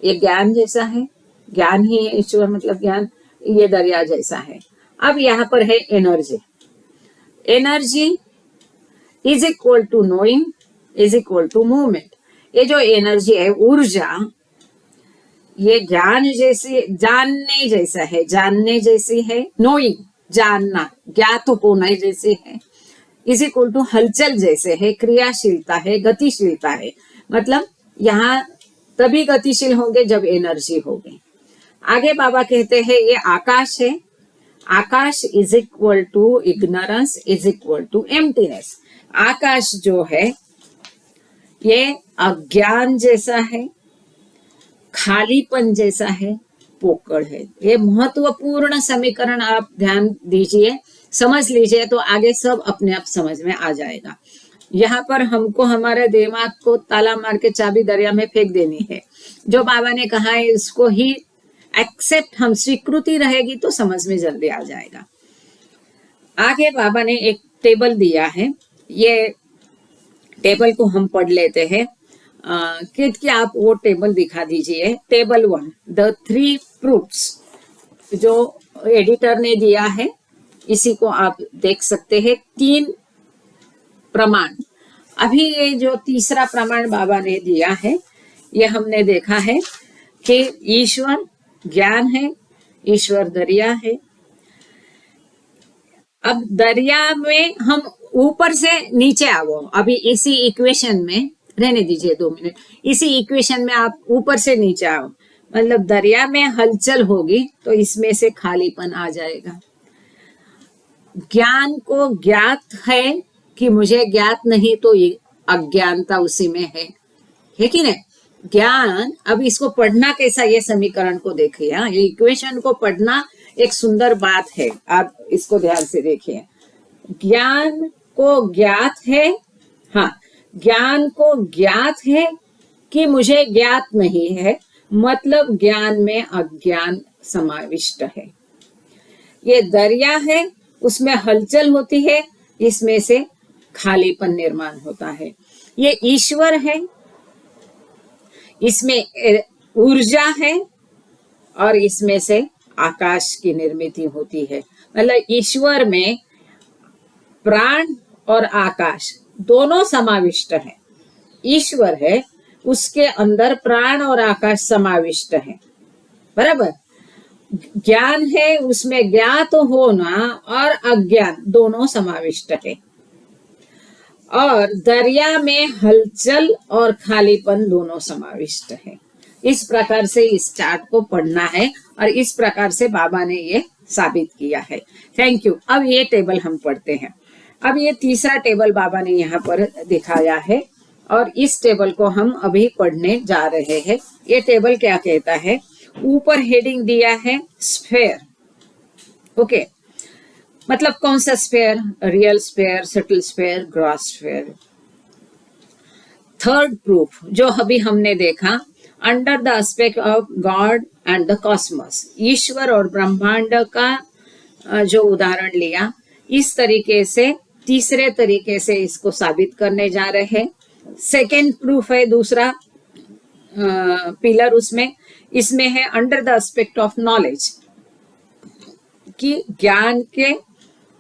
ये ज्ञान जैसा है, ज्ञान ही है, ईश्वर मतलब ज्ञान, ये दरिया जैसा है। अब यहाँ पर है energy. Energy is equal to knowing is equal to movement. ये जो एनर्जी है, ऊर्जा, ये ज्ञान जैसी, जानने जैसा है, जानने जैसी है, नोइंग जानना, ज्ञात होना जैसे है, इज इक्वल टू हलचल जैसे है, क्रियाशीलता है, गतिशीलता है। मतलब यहाँ तभी गतिशील होंगे जब एनर्जी होगी। आगे बाबा कहते हैं ये आकाश है। Akash is equal to ignorance is equal to emptiness. आकाश जो है ये अज्ञान जैसा है, खालीपन जैसा है, पोकड़ है। ये महत्वपूर्ण समीकरण आप ध्यान दीजिए, समझ लीजिए, तो आगे सब अपने आप समझ में आ जाएगा। यहाँ पर हमको हमारे दिमाग को ताला मार के चाबी दरिया में फेंक देनी है, जो बाबा ने कहा है उसको ही एक्सेप्ट, हम स्वीकृति रहेगी तो समझ में जल्दी आ जाएगा। आगे बाबा ने एक टेबल दिया है, ये टेबल को हम पढ़ लेते हैं। कि आप वो टेबल दिखा दीजिए। टेबल 1, द 3 प्रूफ्स, जो एडिटर ने दिया है, इसी को आप देख सकते हैं। 3 प्रमाण। अभी ये जो तीसरा प्रमाण बाबा ने दिया है, ये हमने देखा है कि ईश्वर ज्ञान है, ईश्वर दरिया है। अब दरिया में हम ऊपर से नीचे आओ, अभी इसी इक्वेशन में रहने दीजिए 2 मिनट। इसी इक्वेशन में आप ऊपर से नीचे आओ, मतलब दरिया में हलचल होगी तो इसमें से खालीपन आ जाएगा। ज्ञान को ज्ञात है कि मुझे ज्ञात नहीं, तो ये अज्ञानता उसी में है कि नहीं? ज्ञान, अब इसको पढ़ना कैसा, ये समीकरण को देखिए। ये इक्वेशन को पढ़ना एक सुंदर बात है, आप इसको ध्यान से देखिए। ज्ञान को ज्ञात है, हाँ, ज्ञान को ज्ञात है कि मुझे ज्ञात नहीं है, मतलब ज्ञान में अज्ञान समाविष्ट है। ये दरिया है, उसमें हलचल होती है, इसमें से खालीपन निर्माण होता है। ये ईश्वर है, इसमें ऊर्जा है, और इसमें से आकाश की निर्मित होती है। मतलब ईश्वर में प्राण और आकाश दोनों समाविष्ट है। ईश्वर है, उसके अंदर प्राण और आकाश समाविष्ट है, बराबर। ज्ञान है, उसमें ज्ञात होना और अज्ञान दोनों समाविष्ट है। और दरिया में हलचल और खालीपन दोनों समाविष्ट है। इस प्रकार से इस चार्ट को पढ़ना है, और इस प्रकार से बाबा ने ये साबित किया है। Thank you. अब ये टेबल हम पढ़ते हैं। अब ये तीसरा टेबल बाबा ने यहाँ पर दिखाया है, और इस टेबल को हम अभी पढ़ने जा रहे हैं। ये टेबल क्या कहता है? ऊपर हेडिंग दिया है स्फेयर, ओके। मतलब कौन सा sphere? Real sphere, subtle sphere, gross sphere. Third proof जो अभी हमने देखा, under the aspect of god and the cosmos, ईश्वर और ब्रह्मांड का जो उदाहरण लिया, इस तरीके से तीसरे तरीके से इसको साबित करने जा रहे हैं। सेकेंड प्रूफ है दूसरा पिलर, इसमें है under the aspect of knowledge, कि ज्ञान के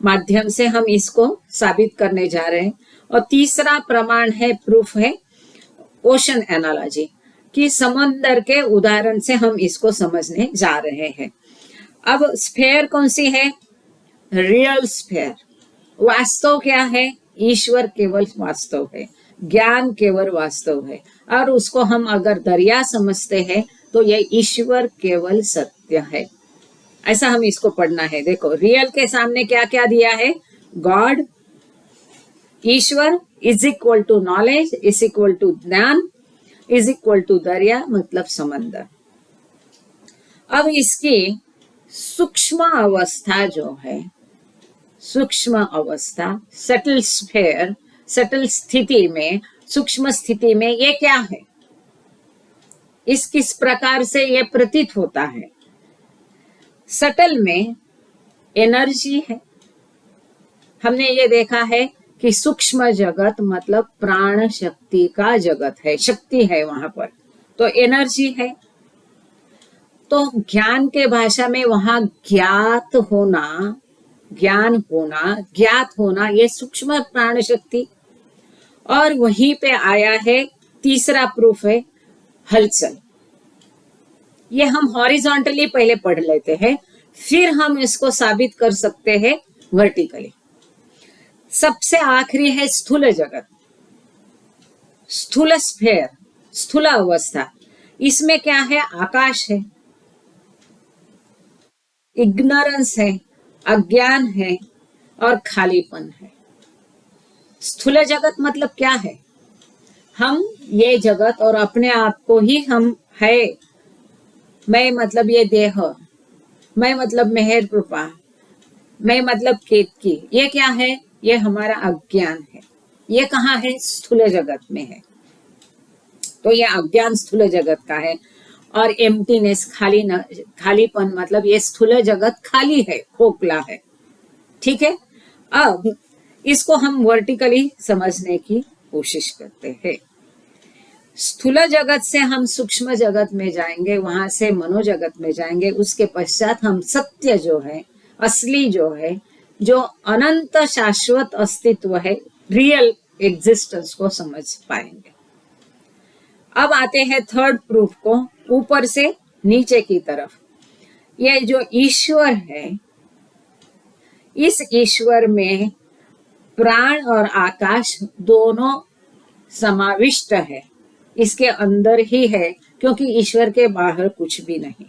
माध्यम से हम इसको साबित करने जा रहे हैं। और तीसरा प्रमाण है, प्रूफ है ओशन एनालॉजी, कि समंदर के उदाहरण से हम इसको समझने जा रहे हैं। अब स्फेयर कौन सी है? Real sphere. वास्तव क्या है? ईश्वर केवल वास्तव है, ज्ञान केवल वास्तव है। और उसको हम अगर दरिया समझते हैं तो यह ईश्वर केवल सत्य है। ऐसा हम इसको पढ़ना है। देखो, रियल के सामने क्या क्या दिया है? गॉड, ईश्वर is equal to knowledge, is equal to ज्ञान, इज इक्वल टू दरिया, मतलब समंदर। अब इसकी सूक्ष्म अवस्था जो है, सूक्ष्म अवस्था, सटल स्फेयर, सटल स्थिति में, सूक्ष्म स्थिति में ये क्या है? इस किस प्रकार से ये प्रतीत होता है? सटल में एनर्जी है। हमने ये देखा है कि सूक्ष्म जगत मतलब प्राण शक्ति का जगत है, शक्ति है वहां पर, तो एनर्जी है। तो ज्ञान के भाषा में वहां ज्ञात होना, ज्ञान होना, ज्ञात होना, ये सूक्ष्म प्राण शक्ति। और वहीं पे आया है तीसरा प्रूफ है हलचल। ये हम हॉरिजॉन्टली पहले पढ़ लेते हैं, फिर हम इसको साबित कर सकते हैं वर्टिकली। सबसे आखिरी है स्थूल जगत, स्थूल स्फेयर, स्थूल अवस्था। इसमें क्या है? आकाश है, इग्नोरेंस है, अज्ञान है, और खालीपन है। स्थूल जगत मतलब क्या है? हम ये जगत और अपने आप को ही हम है। मैं मतलब ये देह, मैं मतलब मेहर कृपा, मैं मतलब केतकी, ये क्या है? ये हमारा अज्ञान है। ये कहाँ है? स्थूल जगत में है। तो ये अज्ञान स्थूल जगत का है। और एम्प्टीनेस खालीपन, मतलब ये स्थूल जगत खाली है, खोखला है। ठीक है, अब इसको हम वर्टिकली समझने की कोशिश करते हैं। स्थूल जगत से हम सूक्ष्म जगत में जाएंगे, वहां से मनोजगत में जाएंगे, उसके पश्चात हम सत्य जो है, असली जो है, जो अनंत शाश्वत अस्तित्व है, रियल एग्जिस्टेंस को समझ पाएंगे। अब आते हैं थर्ड प्रूफ को, ऊपर से नीचे की तरफ। ये जो ईश्वर है, इस ईश्वर में प्राण और आकाश दोनों समाविष्ट है, इसके अंदर ही है, क्योंकि ईश्वर के बाहर कुछ भी नहीं।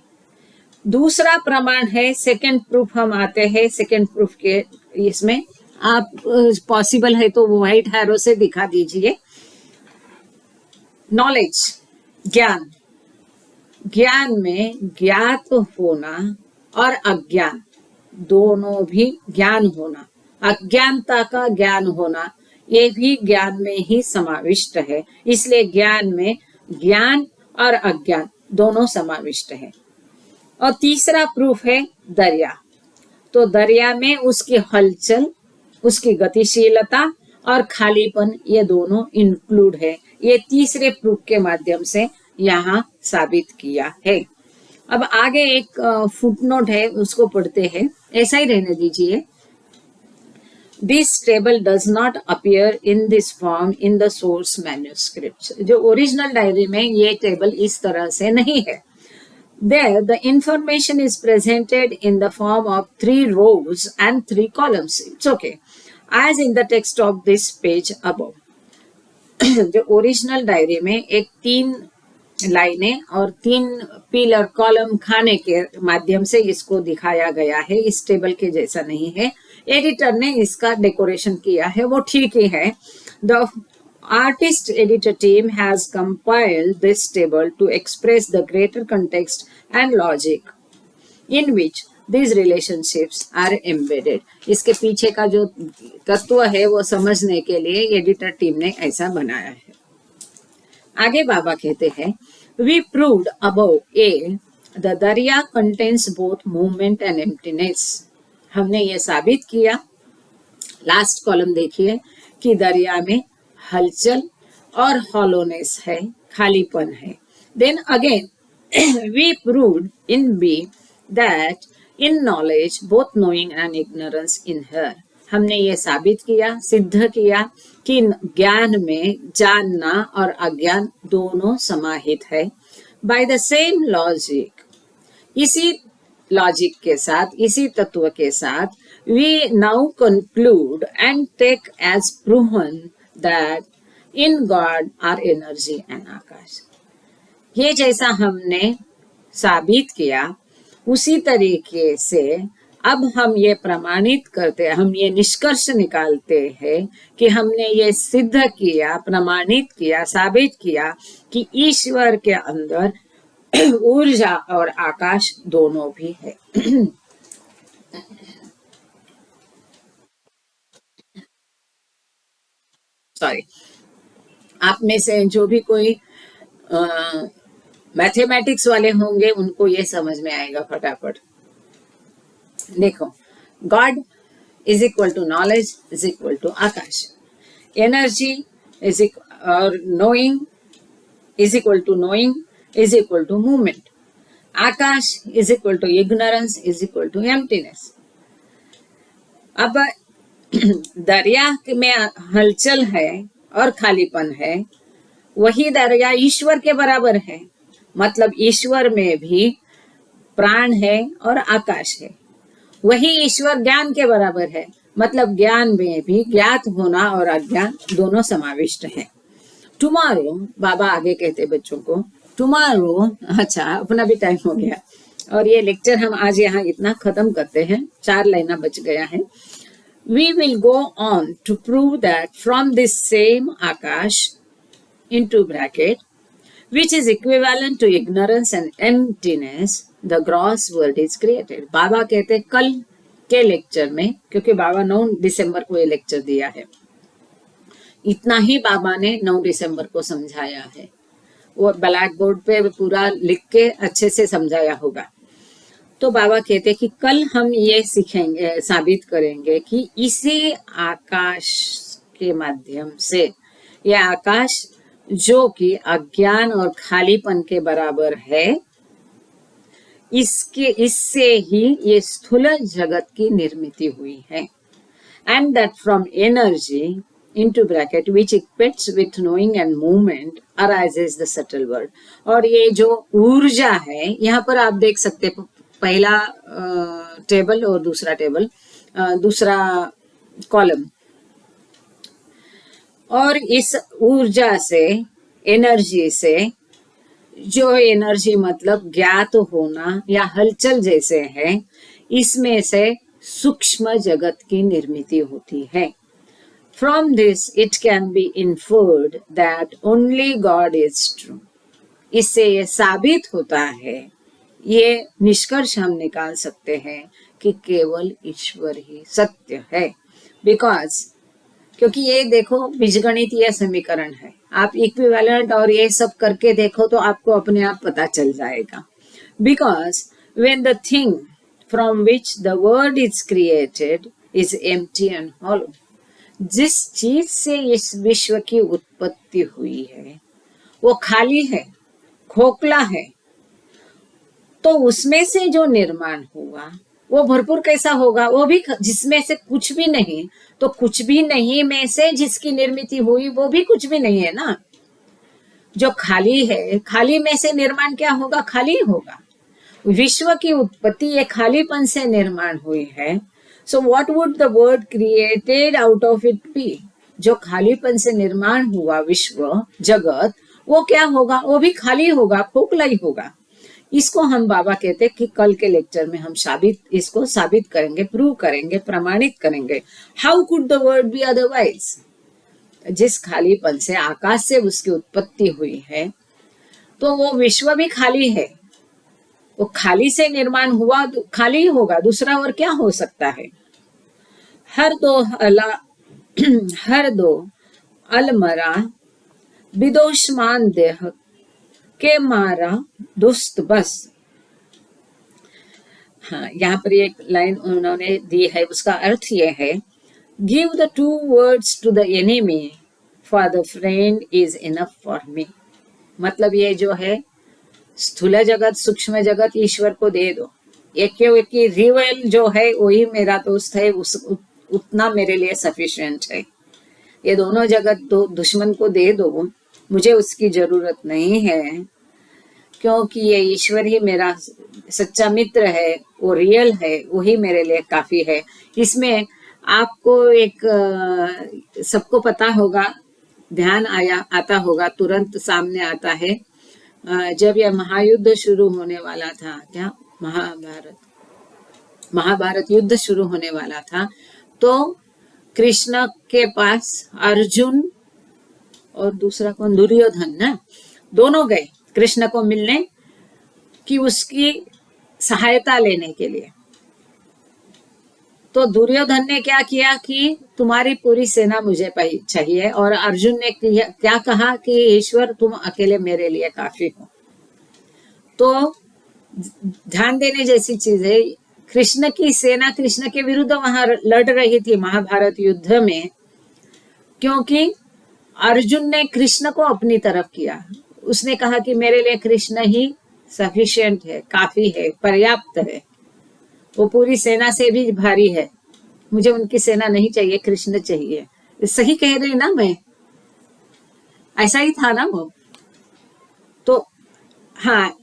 दूसरा प्रमाण है, सेकंड प्रूफ हम आते हैं। सेकंड प्रूफ के इसमें आप पॉसिबल है तो व्हाइट हैरो से दिखा दीजिए। नॉलेज, ज्ञान, ज्ञान में ज्ञात होना और अज्ञान दोनों भी ज्ञान होना, अज्ञानता का ज्ञान होना, ये भी ज्ञान में ही समाविष्ट है। इसलिए ज्ञान में ज्ञान और अज्ञान दोनों समाविष्ट है। और तीसरा प्रूफ है दरिया। तो दरिया में उसकी हलचल, उसकी गतिशीलता और खालीपन, ये दोनों इंक्लूड है। ये तीसरे प्रूफ के माध्यम से यहाँ साबित किया है। अब आगे एक फुटनोट है, उसको पढ़ते हैं, ऐसा ही रहने दीजिए। This table does not appear in this form in the source manuscripts. जो ओरिजिनल डायरी में ये टेबल इस तरह से नहीं है। There, the information is presented in the form of 3 rows and 3 columns. It's okay, as in the text of this page above. जो original diary में एक 3 लाइनें और 3 पिलर कॉलम खाने के माध्यम से इसको दिखाया गया है, इस टेबल के जैसा नहीं है। एडिटर ने इसका डेकोरेशन किया है, वो ठीक ही है। The artist editor team has compiled this table to express the greater context and logic in which these relationships are embedded. इसके पीछे का जो तत्व है वो समझने के लिए एडिटर टीम ने ऐसा बनाया है। आगे बाबा कहते हैं, we proved above A the दरिया contains both movement and emptiness. हमने ये साबित किया, लास्ट कॉलम देखिए, कि दरिया में हलचल और हॉलोनेस है, खालीपन है। Then again we proved in B that in knowledge both knowing and ignorance inhere. हमने ये साबित किया, सिद्ध किया कि ज्ञान में जानना और अज्ञान दोनों समाहित है। बाय द सेम लॉजिक, इसी लॉजिक के साथ, इसी तत्व के साथ, we now conclude and take as proven that in God are energy and आकाश। ये जैसा हमने साबित किया, उसी तरीके से अब हम ये प्रमाणित करते हैं, हम ये निष्कर्ष निकालते हैं कि हमने ये सिद्ध किया, प्रमाणित किया, साबित किया कि ईश्वर के अंदर ऊर्जा और आकाश दोनों भी है। सॉरी, आप में से जो भी कोई मैथमेटिक्स वाले होंगे उनको ये समझ में आएगा फटाफट। देखो, god is equal to knowledge is equal to akash, energy is और knowing is equal to knowing is equal to movement, akash is equal to ignorance is equal to emptiness. अब दरिया में हलचल है और खालीपन है, वही दरिया ईश्वर के बराबर है, मतलब ईश्वर में भी प्राण है और आकाश है। वही ईश्वर ज्ञान के बराबर है, मतलब ज्ञान में भी ज्ञात होना और अज्ञान दोनों समाविष्ट है। टुमारो, बाबा आगे कहते बच्चों को, टुमारो, अच्छा अपना भी टाइम हो गया और ये लेक्चर हम आज यहाँ इतना खत्म करते हैं, 4 लाइना बच गया है। We will go on to prove that from this same Akash, into bracket, which is equivalent to ignorance and emptiness, the gross world is created. बाबा कहते कल के लेक्चर में, क्योंकि बाबा 9 दिसंबर को ये लेक्चर दिया है, इतना ही बाबा ने 9 दिसंबर को समझाया है। वो ब्लैक बोर्ड पे पूरा लिख के अच्छे से समझाया होगा। तो बाबा कहते कि कल हम ये सीखेंगे, साबित करेंगे कि इसी आकाश के माध्यम से, यह आकाश जो कि अज्ञान और खालीपन के बराबर है, इससे ही ये स्थूल जगत की निर्मिति हुई है। And that from energy into bracket which equates with knowing and movement arises the subtle world। और ये जो ऊर्जा है, यहाँ पर आप देख सकते हैं पहला टेबल और दूसरा टेबल, दूसरा कॉलम। और इस ऊर्जा से, एनर्जी से, जो एनर्जी मतलब ज्ञात होना या हलचल जैसे है, इसमें से सूक्ष्म जगत की निर्मिति होती है। From this it can be inferred that only God is true। इससे ये साबित होता है, ये निष्कर्ष हम निकाल सकते हैं कि केवल ईश्वर ही सत्य है। बिकॉज क्योंकि ये देखो बीजगणितीय समीकरण है, आप इक्विवेलेंट और ये सब करके देखो तो आपको अपने आप पता चल जाएगा। Because when the thing from which the word is created is empty and hollow। जिस चीज से इस विश्व की उत्पत्ति हुई है वो खाली है, खोखला है, तो उसमें से जो निर्माण हुआ वो भरपूर कैसा होगा? वो भी जिसमें से कुछ भी नहीं, तो कुछ भी नहीं में से जिसकी निर्मिति हुई वो भी कुछ भी नहीं है ना। जो खाली है, खाली में से निर्माण क्या होगा? खाली होगा। विश्व की उत्पत्ति एक खालीपन से निर्माण हुई है। So what would the word created out of it be? जो खालीपन से निर्माण हुआ विश्व जगत, वो क्या होगा? वो भी खाली होगा, खोखला ही होगा। इसको हम बाबा कहते हैं कि कल के लेक्चर में हम इसको साबित करेंगे, प्रूव करेंगे, प्रमाणित करेंगे। How could the word be otherwise? जिस खालीपन से, आकाश से उसकी उत्पत्ति हुई है, तो वो विश्व भी खाली है। वो खाली से निर्माण हुआ, खाली होगा, दूसरा और क्या हो सकता है? हर दो अलमरा विदोषमान देह के मारा दुस्त बस। हाँ, यहाँ पर एक लाइन उन्होंने दी है, उसका अर्थ ये है, give the 2 words to the enemy for the friend is enough for me. मतलब ये जो है स्थूल जगत, सूक्ष्म जगत ईश्वर को दे दो, एक रियल जो है वही मेरा दोस्त है, उतना मेरे लिए सफिशिएंट है। ये दोनों जगत दो दुश्मन को दे दो, मुझे उसकी जरूरत नहीं है, क्योंकि ये ईश्वर ही मेरा सच्चा मित्र है, वो रियल है, वही मेरे लिए काफी है। इसमें आपको एक सबको पता होगा, ध्यान आता होगा, तुरंत सामने आता है, जब यह महायुद्ध शुरू होने वाला था, क्या महाभारत युद्ध शुरू होने वाला था, तो कृष्ण के पास अर्जुन और दूसरा कौन, दुर्योधन ना, दोनों गए कृष्ण को मिलने कि उसकी सहायता लेने के लिए। तो दुर्योधन ने क्या किया कि तुम्हारी पूरी सेना मुझे चाहिए, और अर्जुन ने क्या कहा कि ईश्वर तुम अकेले मेरे लिए काफी हो। तो ध्यान देने जैसी चीज है, कृष्ण की सेना कृष्ण के विरुद्ध वहां लड़ रही थी महाभारत युद्ध में, क्योंकि अर्जुन ने कृष्ण को अपनी तरफ किया। उसने कहा कि मेरे लिए कृष्ण ही सफिशिएंट है, काफी है, पर्याप्त है, वो पूरी सेना से भी भारी है, मुझे उनकी सेना नहीं चाहिए, कृष्ण चाहिए। सही कह रही ना मैं? ऐसा ही था ना वो? तो हाँ,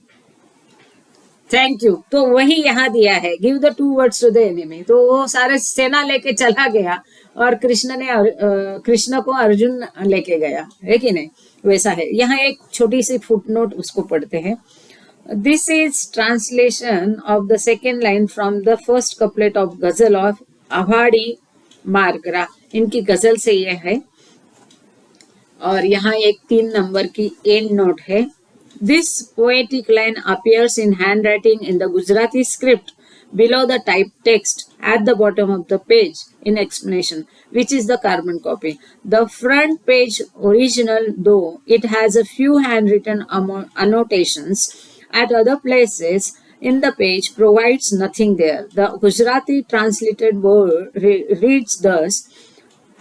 थैंक यू। तो वही यहाँ दिया है, give the 2 words to the enemy. तो वो सारे सेना लेके चला गया और कृष्ण को अर्जुन लेके गया, है कि नहीं? वैसा है। यहाँ एक छोटी सी फुटनोट, उसको पढ़ते हैं। This is translation of the second line from the first couplet of गजल of आभाड़ी मार्गरा। इनकी गजल से ये है, और यहाँ एक 3 नंबर की एंड नोट है। This poetic line appears in handwriting in the Gujarati script below the type text at the bottom of the page in explanation, which is the carbon copy. The front page original, though it has a few handwritten annotations at other places in the page, provides nothing there. The Gujarati translated word reads thus: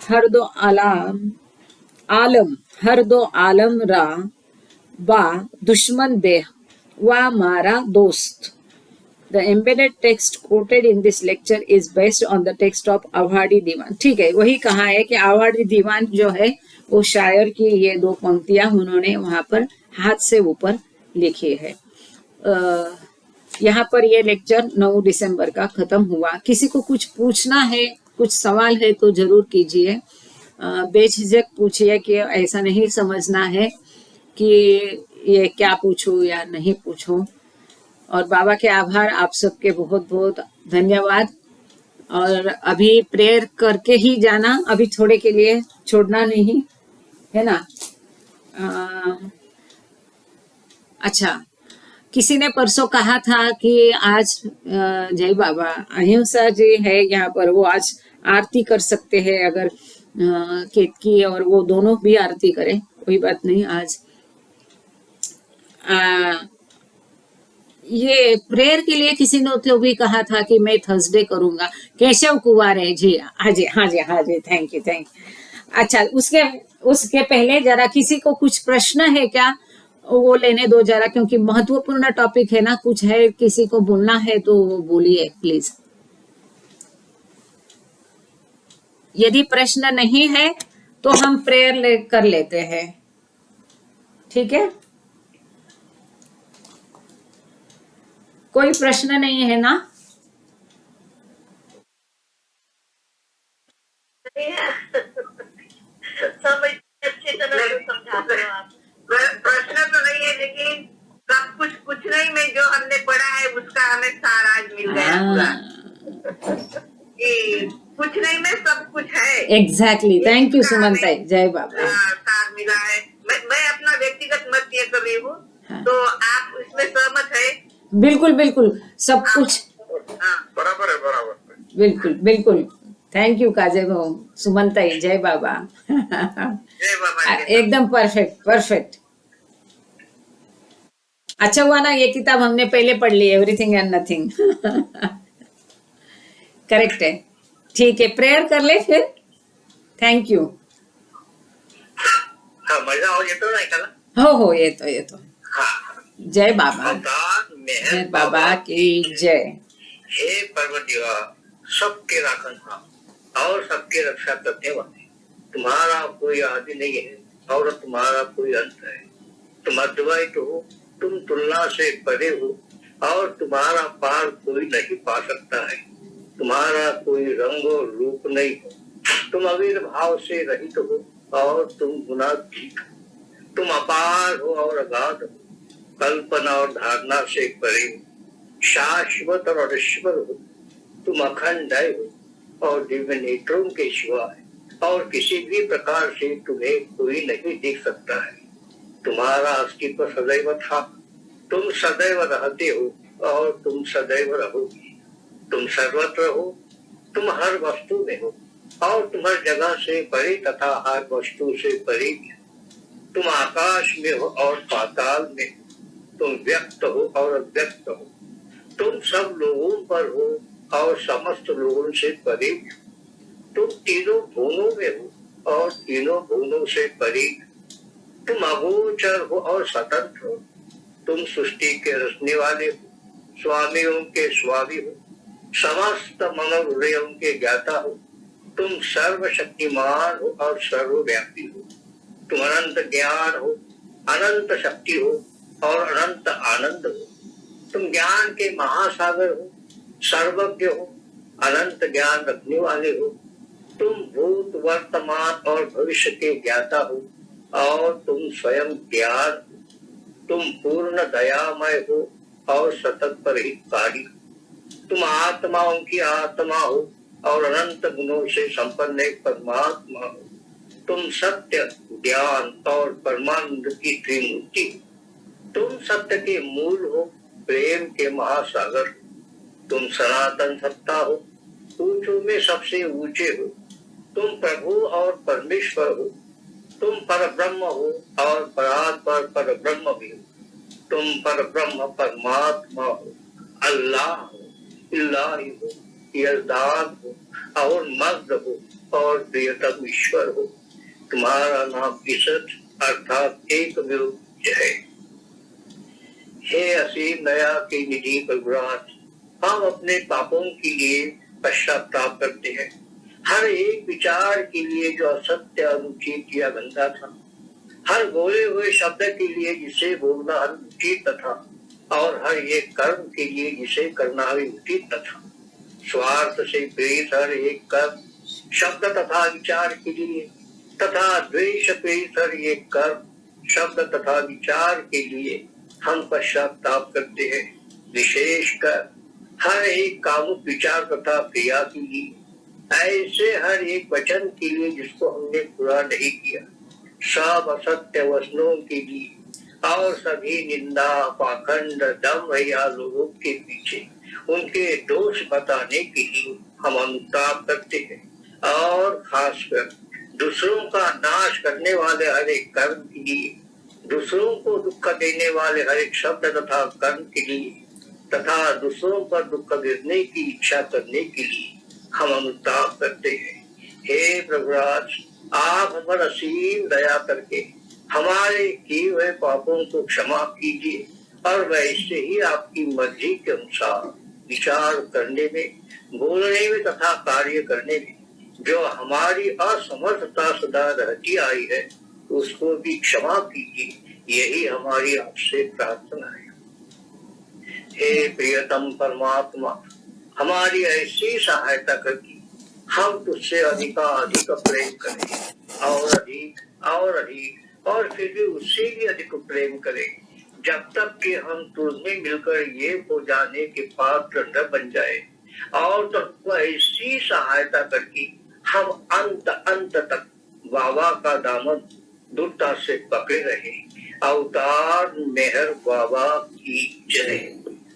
Hardo alam आलम हर दो आलम रा बा दुश्मन देह वा मारा दोस्त. The embedded text quoted in this lecture is based on the text of आवाड़ी दीवान. ठीक है, वही कहा है कि आवाड़ी दीवान जो है वो शायर की ये दो पंक्तियां उन्होंने वहां पर हाथ से ऊपर लिखी है. यहाँ पर ये लेक्चर 9 दिसंबर का खत्म हुआ. किसी को कुछ पूछना है, कुछ सवाल है तो जरूर कीजिए. बेझिझक पूछिए कि ऐसा नहीं समझना है कि ये क्या पूछूं या नहीं पूछूं. और बाबा के आभार, आप सबके बहुत बहुत धन्यवाद. और अभी प्रेयर करके ही जाना, अभी थोड़े के लिए छोड़ना नहीं है ना. अच्छा, किसी ने परसों कहा था कि आज जय बाबा अहिंसा जी है यहाँ पर, वो आज आरती कर सकते हैं. अगर केतकी और वो दोनों भी आरती करें, कोई बात नहीं. आज ये प्रेयर के लिए किसी ने तो भी कहा था कि मैं थर्सडे करूंगा. केशव कुमार है जी, हाँ जी हाँ जी हाँ जी, थैंक यू थैंक यू. अच्छा, उसके पहले जरा किसी को कुछ प्रश्न है क्या, वो लेने दो जरा, क्योंकि महत्वपूर्ण टॉपिक है ना. कुछ है, किसी को बोलना है तो बोलिए प्लीज. यदि प्रश्न नहीं है तो हम प्रेयर कर लेते हैं. ठीक है, कोई प्रश्न नहीं है ना. समझ अच्छी तरह से समझा दो आप. प्रश्न तो नहीं है, लेकिन सब कुछ नहीं में जो हमने पढ़ा है उसका हमें सार आज मिल गया पूरा. कुछ नहीं में सब कुछ है. एग्जैक्टली, थैंक यू सुमनता, जय बाबा. सार मिला है. मैं अपना व्यक्तिगत मत ये कर रही हूँ. हाँ. तो आप इसमें सहमत है? बिल्कुल बिल्कुल, सब कुछ बराबर है, बराबर. बिल्कुल बिल्कुल. थैंक यू काजे सुमनता, जय बाबा. जय बाबा. एकदम परफेक्ट परफेक्ट. अच्छा हुआ ना, ये किताब हमने पहले पढ़ ली, एवरीथिंग एंड नथिंग. करेक्ट है. ठीक है, प्रेयर कर ले फिर. Thank you. मजा हो ये तो नहीं कला. हो ये तो. जय बाबा. जय बाबा की जय. हे परवरदिगार, सबके राखन और सबके रक्षा करने वाले, तुम्हारा कोई आदि नहीं है और तुम्हारा कोई अंत है. तुम अद्वैत हो, तुम तुलना से परे हो और तुम्हारा पार कोई नहीं पा सकता है. तुम्हारा कोई रंग और रूप नहीं हो. तुम आविर्भाव से रहित हो और तुम गुणातीत हो. तुम अपार हो और अगाध हो, कल्पना और धारणा से परे हो, शाश्वत और अनश्वर हो. तुम अखंड हो और दिव्य नेत्रों के सिवा है और किसी भी प्रकार से तुम्हें कोई नहीं देख सकता है. तुम्हारा अस्तित्व सदैव था, तुम सदैव रहते हो और तुम सदैव रहोगे. तुम सर्वत्र हो, तुम हर वस्तु में हो और तुम हर जगह से परे तथा हर वस्तु से परे. तुम आकाश में हो और पाताल में हो. तुम व्यक्त हो और अव्यक्त हो. तुम सब लोगों पर हो और समस्त लोगों से परे. तुम तीनों भुवनों में हो और तीनों भुवनों से परे. तुम अगोचर हो और स्वतंत्र हो. तुम सृष्टि के रचने वाले हो, स्वामियों के स्वामी हो, समस्त मनोहृदयों के ज्ञाता हो. तुम सर्वशक्तिमान हो और सर्वव्यापी हो. तुम अनंत ज्ञान हो, अनंत शक्ति हो और अनंत आनंद हो. तुम ज्ञान के महासागर हो, सर्वज्ञ हो, अनंत ज्ञान रखने वाले हो. तुम भूत वर्तमान और भविष्य के ज्ञाता हो और तुम स्वयं ज्ञान हो. तुम पूर्ण दयामय हो और सतत परिहितकारी. तुम आत्माओं की आत्मा हो और अनंत गुणों से संपन्न एक परमात्मा हो. तुम सत्य, ज्ञान और परमानंद की त्रिमूर्ति. तुम सत्य के मूल हो, प्रेम के महासागर. तुम सनातन सत्ता हो, ऊंचों में सबसे ऊंचे हो। तुम प्रभु और परमेश्वर हो। तुम परब्रह्म हो और परात्पर परब्रह्म भी हो। तुम परब्रह्म परमात्मा हो, अल्लाह हो, इलाही हो, यजदान हो और मर्द हो और प्रियतम ईश्वर हो। तुम्हारा नाम ईसत अर्थात एकमेव है। हे असीम दया के निधि प्रभुराज, हम अपने पापों के लिए पश्चाताप करते हैं। हर एक विचार के लिए जो असत्य, अनुचित या गंदा था, हर बोले हुए शब्द के लिए जिसे बोलना अनुचित था, और हर एक कर्म के लिए जिसे करना अनुचित था। स्वार्थ से प्रेरित हर एक कर्म, शब्द तथा विचार के लिए तथा द्वेष प्रेरित हर एक कर्म, शब्द तथा विचार के लिए हम पश्चाताप करते हैं। विशेषकर हर एक कामुक विचार तथा क्रिया के लिए, ऐसे हर एक वचन के लिए जिसको हमने पूरा नहीं किया, सब असत्य वचनों के लिए और सभी निंदा, पाखंड, दम या लोगों के पीछे उनके दोष बताने के लिए हम अनुताप करते हैं। और खासकर दूसरों का नाश करने वाले हर एक कर्म के लिए, दूसरों को दुख देने वाले हर एक शब्द तथा कर्म के लिए तथा दूसरों पर दुख गिरने की इच्छा करने के लिए हम अनुताप करते हैं। हे प्रभुराज, आप हम पर असीम दया करके हमारे किए हुए पापों को क्षमा कीजिए और वैसे ही आपकी मर्जी के अनुसार विचार करने में, बोलने में तथा कार्य करने में जो हमारी असमर्थता सदा रहती आई है, उसको भी क्षमा कीजिए। यही हमारी आपसे प्रार्थना है। हे प्रियतम परमात्मा, हमारी ऐसी सहायता करके हम तुझसे अधिक प्रेम करें और अधिक और फिर भी उससे भी अधिक प्रेम करें, जब तक कि हम तुझमें मिलकर ये हो जाने के पात्र न बन जाए, और तो ऐसी सहायता करके हम अंत तक बाबा का दामन दुर्ता से पकड़े रहे। अवतार मेहर बाबा की जय।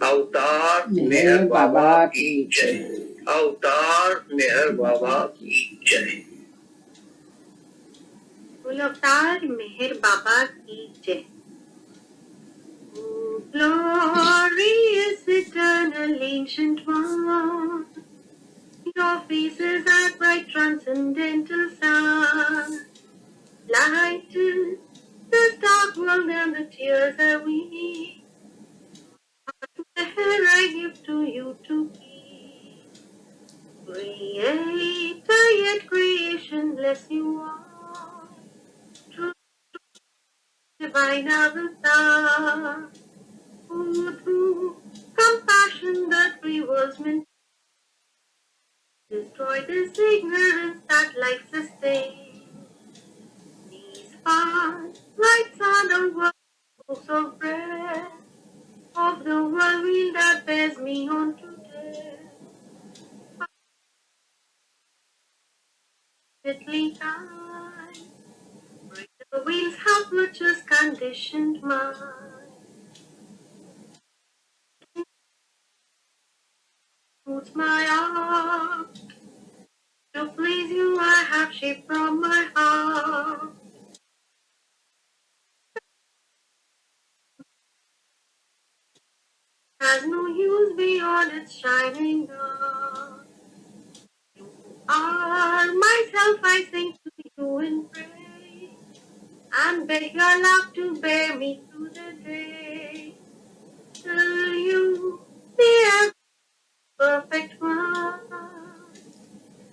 अवतार मेहर बाबा की जय। अवतार मेहर बाबा की जय। अवतार मेहर बाबा की जय। Glorious eternal ancient one, your face is that bright transcendental sun, lighted this dark world and the tears that we I give to you to keep. Creator yet creation bless you all. True divine avatar, who through compassion that free was meant to destroy this ignorance that life sustains. These paths lights on the world of breath of the whirlwind that bears me on to death. Fitly time, break the wheels have virtuous conditioned mind. Who's my art? To please you I have shaped from my heart. Has no use beyond its shining dawn. You are myself, I sing to you in praise, and beg your love to bear me through the day. Till you be a perfect one,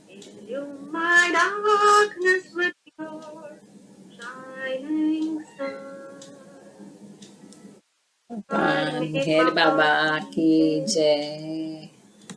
illume my darkness with your shining sun. मेहर बाबा की जय।